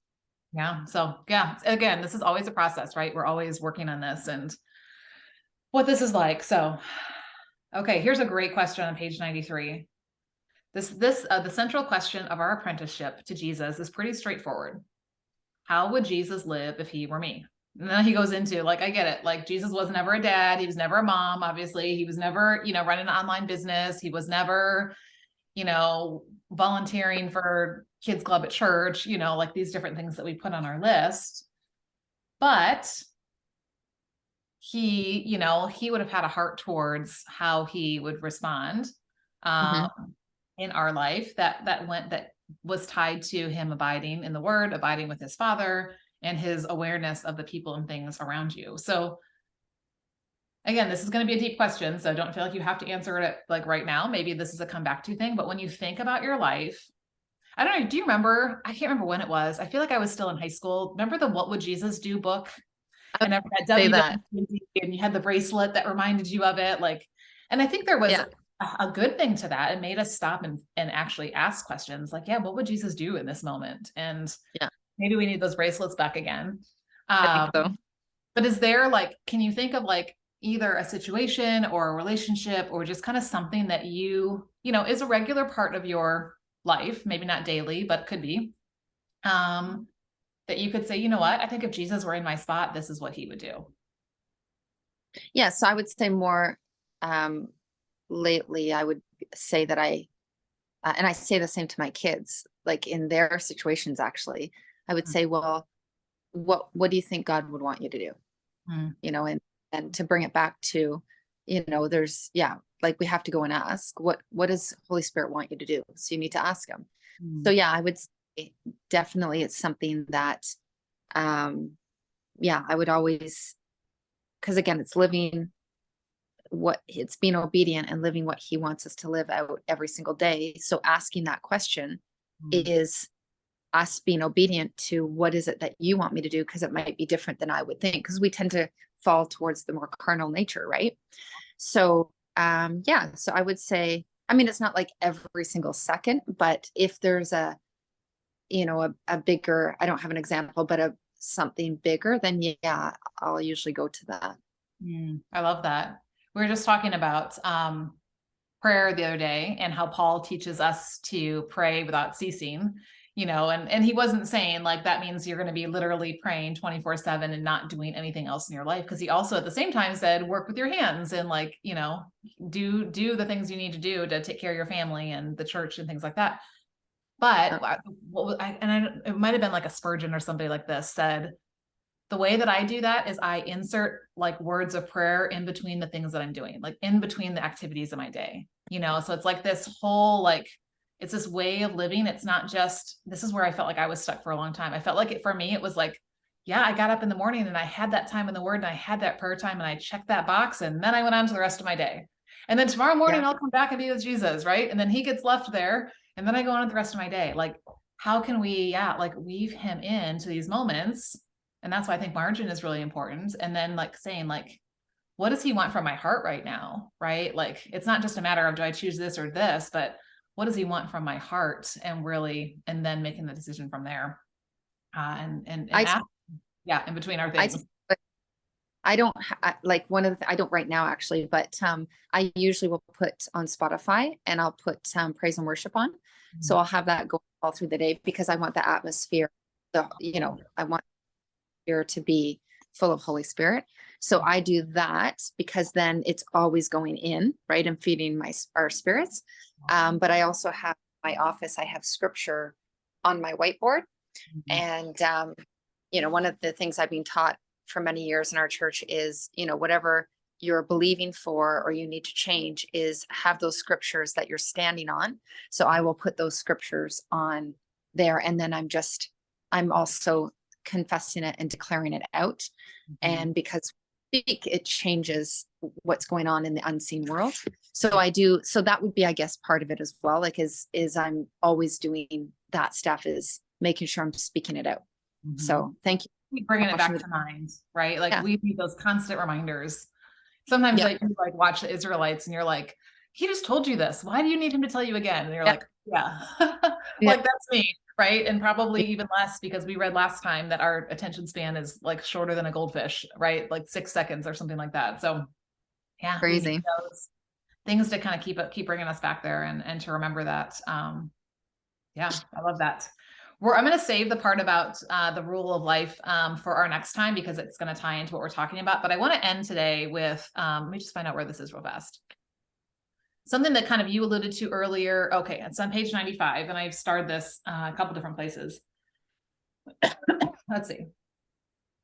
Yeah. So again, this is always a process, right? We're always working on this and what this is like. So, okay, here's a great question on page 93. The central question of our apprenticeship to Jesus is pretty straightforward. How would Jesus live if he were me? And then he goes into like, I get it. Like Jesus was never a dad. He was never a mom. Obviously he was never, running an online business. He was never, volunteering for kids club at church, like these different things that we put on our list. But he, he would have had a heart towards how he would respond in our life that was tied to him abiding in the word, abiding with his Father, and his awareness of the people and things around you. So again, this is going to be a deep question, so don't feel like you have to answer it like right now. Maybe this is a come back to thing, but when you think about your life, I don't know, do you remember, I can't remember when it was. I feel like I was still in high school. Remember the What Would Jesus Do book? And that WWJD, and you had the bracelet that reminded you of it. Like, and I think there was a good thing to that. It made us stop and actually ask questions like, yeah, what would Jesus do in this moment? And Yeah, maybe we need those bracelets back again. I think so. But is there like, can you think of like either a situation or a relationship or just kind of something that you know, is a regular part of your life, maybe not daily, but could be, that you could say, you know what, I think if Jesus were in my spot, this is what he would do. Yeah, so I would say more lately, I would say that and I say the same to my kids, like in their situations, actually, I would say, well, what do you think God would want you to do? Mm, You know, and to bring it back to, you know, there's, yeah, like we have to go and ask, what does Holy Spirit want you to do? So you need to ask him. So mm, yeah, I would say definitely it's something that, yeah, I would always, because again, it's being obedient and living what he wants us to live out every single day. So asking that question mm. is us being obedient to what is it that you want me to do? Because it might be different than I would think, because we tend to fall towards the more carnal nature, right? So yeah, so I would say, I mean, it's not like every single second, but if there's a, you know, a bigger, I don't have an example, but something bigger, then yeah, I'll usually go to that. I love that. We were just talking about prayer the other day and how Paul teaches us to pray without ceasing, you know, and he wasn't saying like that means you're going to be literally praying 24/7 and not doing anything else in your life. Because he also at the same time said, work with your hands and like, you know, do the things you need to do to take care of your family and the church and things like that. But it might have been like a Spurgeon or somebody like this said, the way that I do that is I insert like words of prayer in between the things that I'm doing, like in between the activities of my day, you know? So it's like this whole, like, it's this way of living. It's not just, this is where I felt like I was stuck for a long time. I felt like for me, it was like, yeah, I got up in the morning and I had that time in the word and I had that prayer time and I checked that box and then I went on to the rest of my day. And then tomorrow morning, Yeah. I'll come back and be with Jesus, right? And then he gets left there and then I go on with the rest of my day. Like, how can we, yeah, like weave him into these moments? And that's why I think margin is really important. And then like saying like, what does he want from my heart right now? Right? Like, it's not just a matter of, do I choose this or this, but what does he want from my heart? And really, and then making the decision from there. And I, ask, yeah, in between our I, things. I don't like one of the, I don't right now actually, but I usually will put on Spotify and I'll put praise and worship on. So I'll have that go all through the day because I want the atmosphere, you know, I want here to be full of Holy Spirit. So I do that because then it's always going in, right? And feeding our spirits. But I also have my office, I have scripture on my whiteboard. And, you know, one of the things I've been taught for many years in our church is, you know, whatever you're believing for or you need to change is have those scriptures that you're standing on. So I will put those scriptures on there. And then I'm also confessing it and declaring it out. And because it changes what's going on in the unseen world. So so that would be, I guess, part of it as well. Like is I'm always doing that stuff, is making sure I'm speaking it out. So thank you. Keep bringing it back to mind, right? Like Yeah. we need those constant reminders. Sometimes Yeah. like you like watch the Israelites and you're like, he just told you this. Why do you need him to tell you again? And you're Yeah. like, yeah, Yeah. like that's me, right? And probably even less because we read last time that our attention span is like shorter than a goldfish, right? Like 6 seconds or something like that. So yeah, we need Crazy. those things to kind of keep bringing us back there and to remember that. Yeah, I love that. I'm going to save the part about the rule of life for our next time because it's going to tie into what we're talking about. But I want to end today with, let me just find out where this is real fast. Something that kind of you alluded to earlier. Okay, it's on page 95, and I've starred this a couple different places. Let's see.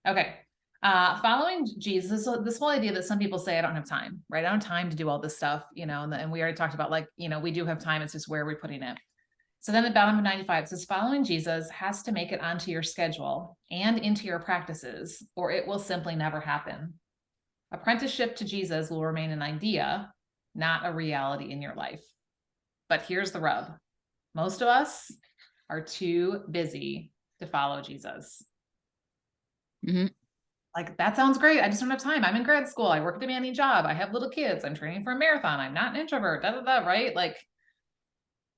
Okay. Following Jesus, this whole idea that some people say, I don't have time, right? I don't have time to do all this stuff, you know, and we already talked about like, you know, we do have time. It's just where are we putting it? So then at bottom of 95 says, following Jesus has to make it onto your schedule and into your practices, or it will simply never happen. Apprenticeship to Jesus will remain an idea, not a reality in your life. But here's the rub. Most of us are too busy to follow Jesus. Mm-hmm. like, that sounds great. I just don't have time. I'm in grad school. I work a demanding job. I have little kids. I'm training for a marathon. I'm not an introvert, da, da, da, right? Like,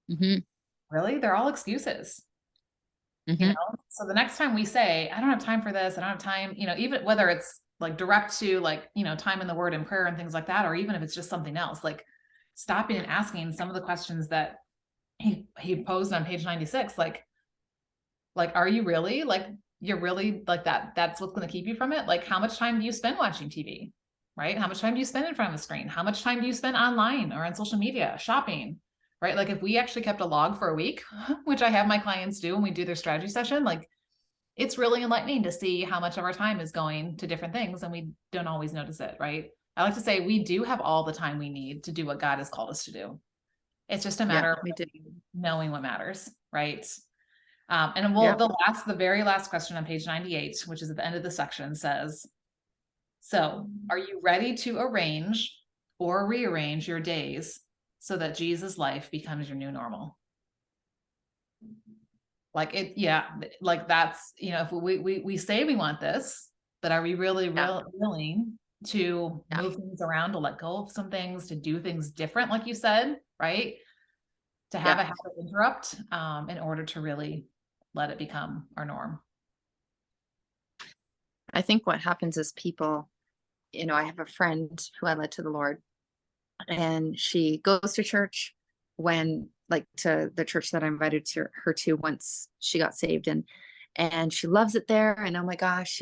Hmm. really? They're all excuses, you know? Hmm. So the next time we say, I don't have time for this, I don't have time, even whether it's like direct to like, time in the word and prayer and things like that, or even if it's just something else, like stopping and asking some of the questions that he posed on page 96, like, are you really like, you're really like that? That's what's going to keep you from it. Like, how much time do you spend watching TV, right? How much time do you spend in front of a screen? How much time do you spend online or on social media, shopping, right? Like, if we actually kept a log for a week, which I have my clients do when we do their strategy session, like, it's really enlightening to see how much of our time is going to different things and we don't always notice it, right? I like to say we do have all the time we need to do what God has called us to do. It's just a Yeah, matter of we do. knowing what matters, right? And Yeah. the very last question on page 98, which is at the end of the section, says, so are you ready to arrange or rearrange your days so that Jesus' life becomes your new normal? Like it, yeah, like that's, if we say we want this, but are we really Yeah. willing to Yeah. move things around, to let go of some things, to do things different, like you said, right? To have Yeah. a habit interrupt, in order to really let it become our norm. I think what happens is people, I have a friend who I led to the Lord, and she goes to church when, like, to the church that I invited her to once she got saved, and she loves it there, and oh my gosh,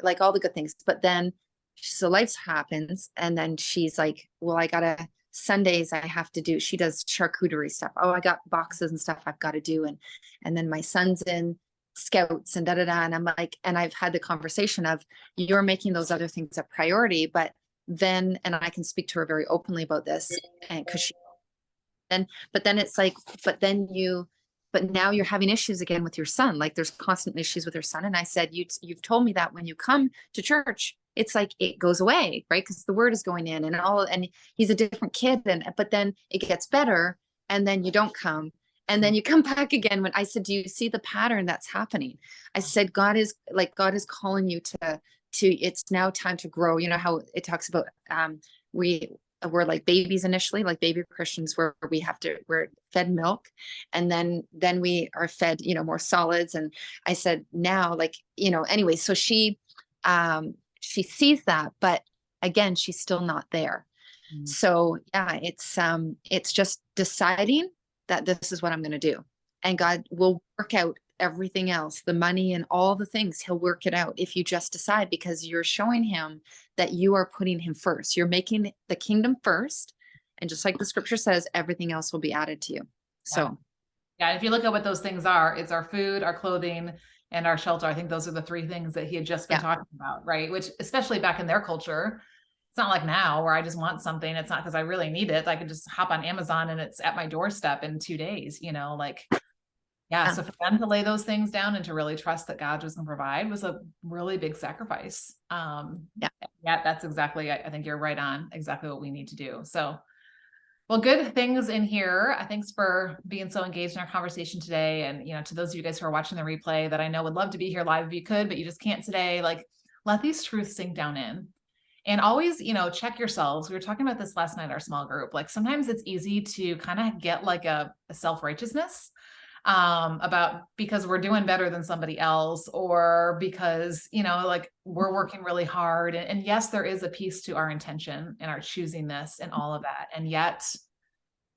like all the good things. But then so life happens, and then she's like, well, I gotta, Sundays I have to do, she does charcuterie stuff. Oh, I got boxes and stuff I've got to do, and then my son's in scouts and da da da, and I'm like, and I've had the conversation of, you're making those other things a priority. But then, and I can speak to her very openly about this, and because she then, but then it's like, but then you, but now you're having issues again with your son. Like, there's constant issues with your son. And I said, you've told me that when you come to church, it's like it goes away, right? Because the word is going in and all, and he's a different kid. But then it gets better, and then you don't come. And then you come back again. When I said, do you see the pattern that's happening? I said, God is calling you to, it's now time to grow. You know how it talks about, we we're like babies initially, like baby Christians, where we're fed milk, and then we are fed, more solids. And I said, now, like, anyway, so she sees that, but again, she's still not there. Mm. So yeah, it's just deciding that this is what I'm going to do, and God will work out everything else, the money and all the things. He'll work it out if you just decide, because you're showing him that you are putting him first. You're making the kingdom first, and just like the scripture says, everything else will be added to you. So yeah, if you look at what those things are, it's our food, our clothing, and our shelter. I think those are the three things that he had just been yeah. talking about, right? Which, especially back in their culture, it's not like now where I just want something. It's not because I really need it. I can just hop on Amazon and it's at my doorstep in 2 days, like, yeah. Yeah. So for them to lay those things down and to really trust that God was going to provide was a really big sacrifice. Yeah. Yeah, that's exactly, I think you're right on exactly what we need to do. So, well, good things in here. Thanks for being so engaged in our conversation today. And, to those of you guys who are watching the replay that I know would love to be here live if you could, but you just can't today, like, let these truths sink down in. And always, check yourselves. We were talking about this last night in our small group. Like, sometimes it's easy to kind of get like a self-righteousness about, because we're doing better than somebody else, or because, like, we're working really hard. And yes, there is a piece to our intention and our choosing this and all of that. And yet,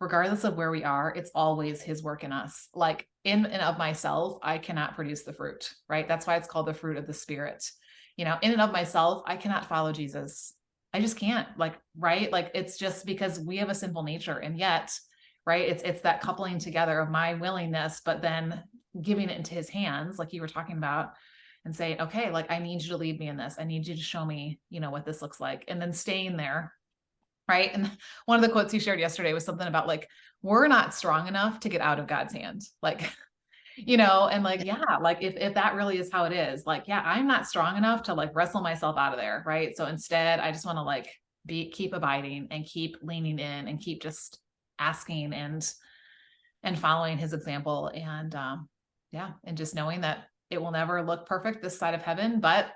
regardless of where we are, it's always his work in us. Like, in and of myself, I cannot produce the fruit, right? That's why it's called the fruit of the spirit. In and of myself, I cannot follow Jesus. I just can't, like, right? Like, it's just because we have a sinful nature. And yet, right, it's that coupling together of my willingness, but then giving it into his hands, like you were talking about, and say, okay, like, I need you to lead me in this. I need you to show me, what this looks like. And then staying there. Right. And one of the quotes you shared yesterday was something about, like, we're not strong enough to get out of God's hand. Like, and like, yeah, like if that really is how it is, like, yeah, I'm not strong enough to like wrestle myself out of there. Right. So instead, I just want to like keep abiding and keep leaning in and keep just asking and following his example. And yeah, and just knowing that it will never look perfect this side of heaven, but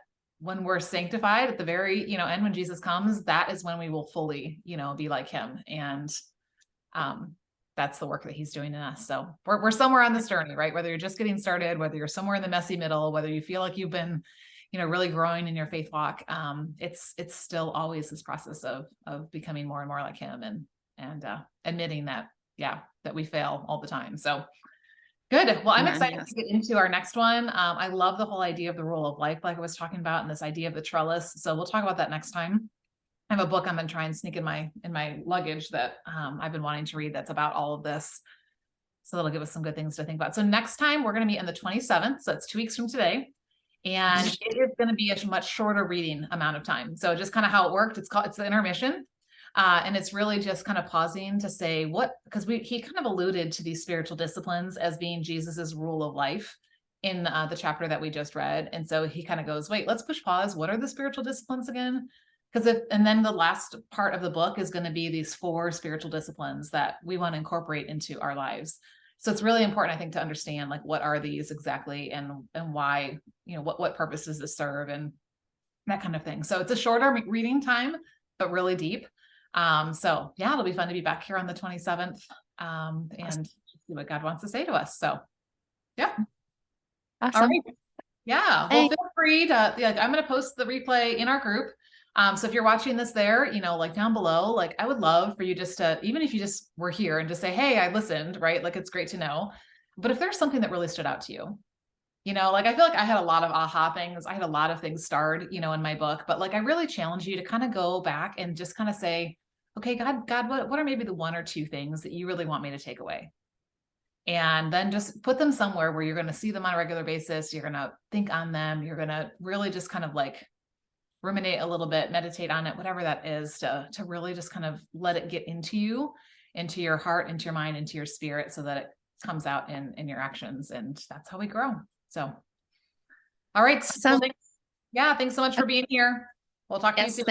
when we're sanctified at the very, end, when Jesus comes, that is when we will fully, be like him. And that's the work that he's doing in us. So we're somewhere on this journey, right? Whether you're just getting started, whether you're somewhere in the messy middle, whether you feel like you've been, really growing in your faith walk, it's still always this process of becoming more and more like him, and admitting that, that we fail all the time. So good. Well, I'm excited to get into our next one. I love the whole idea of the rule of life, like I was talking about, and this idea of the trellis. So we'll talk about that next time. I have a book I'm going to try and sneak in my luggage that I've been wanting to read that's about all of this. So that'll give us some good things to think about. So next time we're going to meet on the 27th. So it's 2 weeks from today. And it is going to be a much shorter reading amount of time. So just kind of how it worked. It's the intermission. And it's really just kind of pausing to say because he kind of alluded to these spiritual disciplines as being Jesus's rule of life in the chapter that we just read. And so he kind of goes, wait, let's push pause. What are the spiritual disciplines again? And then the last part of the book is going to be these 4 spiritual disciplines that we want to incorporate into our lives. So it's really important, I think, to understand like what are these exactly, and why, what purpose does this serve, and that kind of thing. So it's a shorter reading time, but really deep. So yeah, it'll be fun to be back here on the 27th, and see what God wants to say to us. So yeah. Awesome. All right. Yeah. Well, feel free to, I'm going to post the replay in our group. So if you're watching this there, like down below, like I would love for you just to, even if you just were here and just say, hey, I listened, right? Like it's great to know. But if there's something that really stood out to you, like I feel like I had a lot of aha things. I had a lot of things starred, in my book, but like I really challenge you to kind of go back and just kind of say, okay, God, what are maybe the 1 or 2 things that you really want me to take away? And then just put them somewhere where you're going to see them on a regular basis. You're going to think on them. You're going to really just kind of like ruminate a little bit, meditate on it, whatever that is, to really just kind of let it get into you, into your heart, into your mind, into your spirit, so that it comes out in your actions. And that's how we grow. So, all right. Awesome. Well, thanks so much for being here. We'll talk to you soon.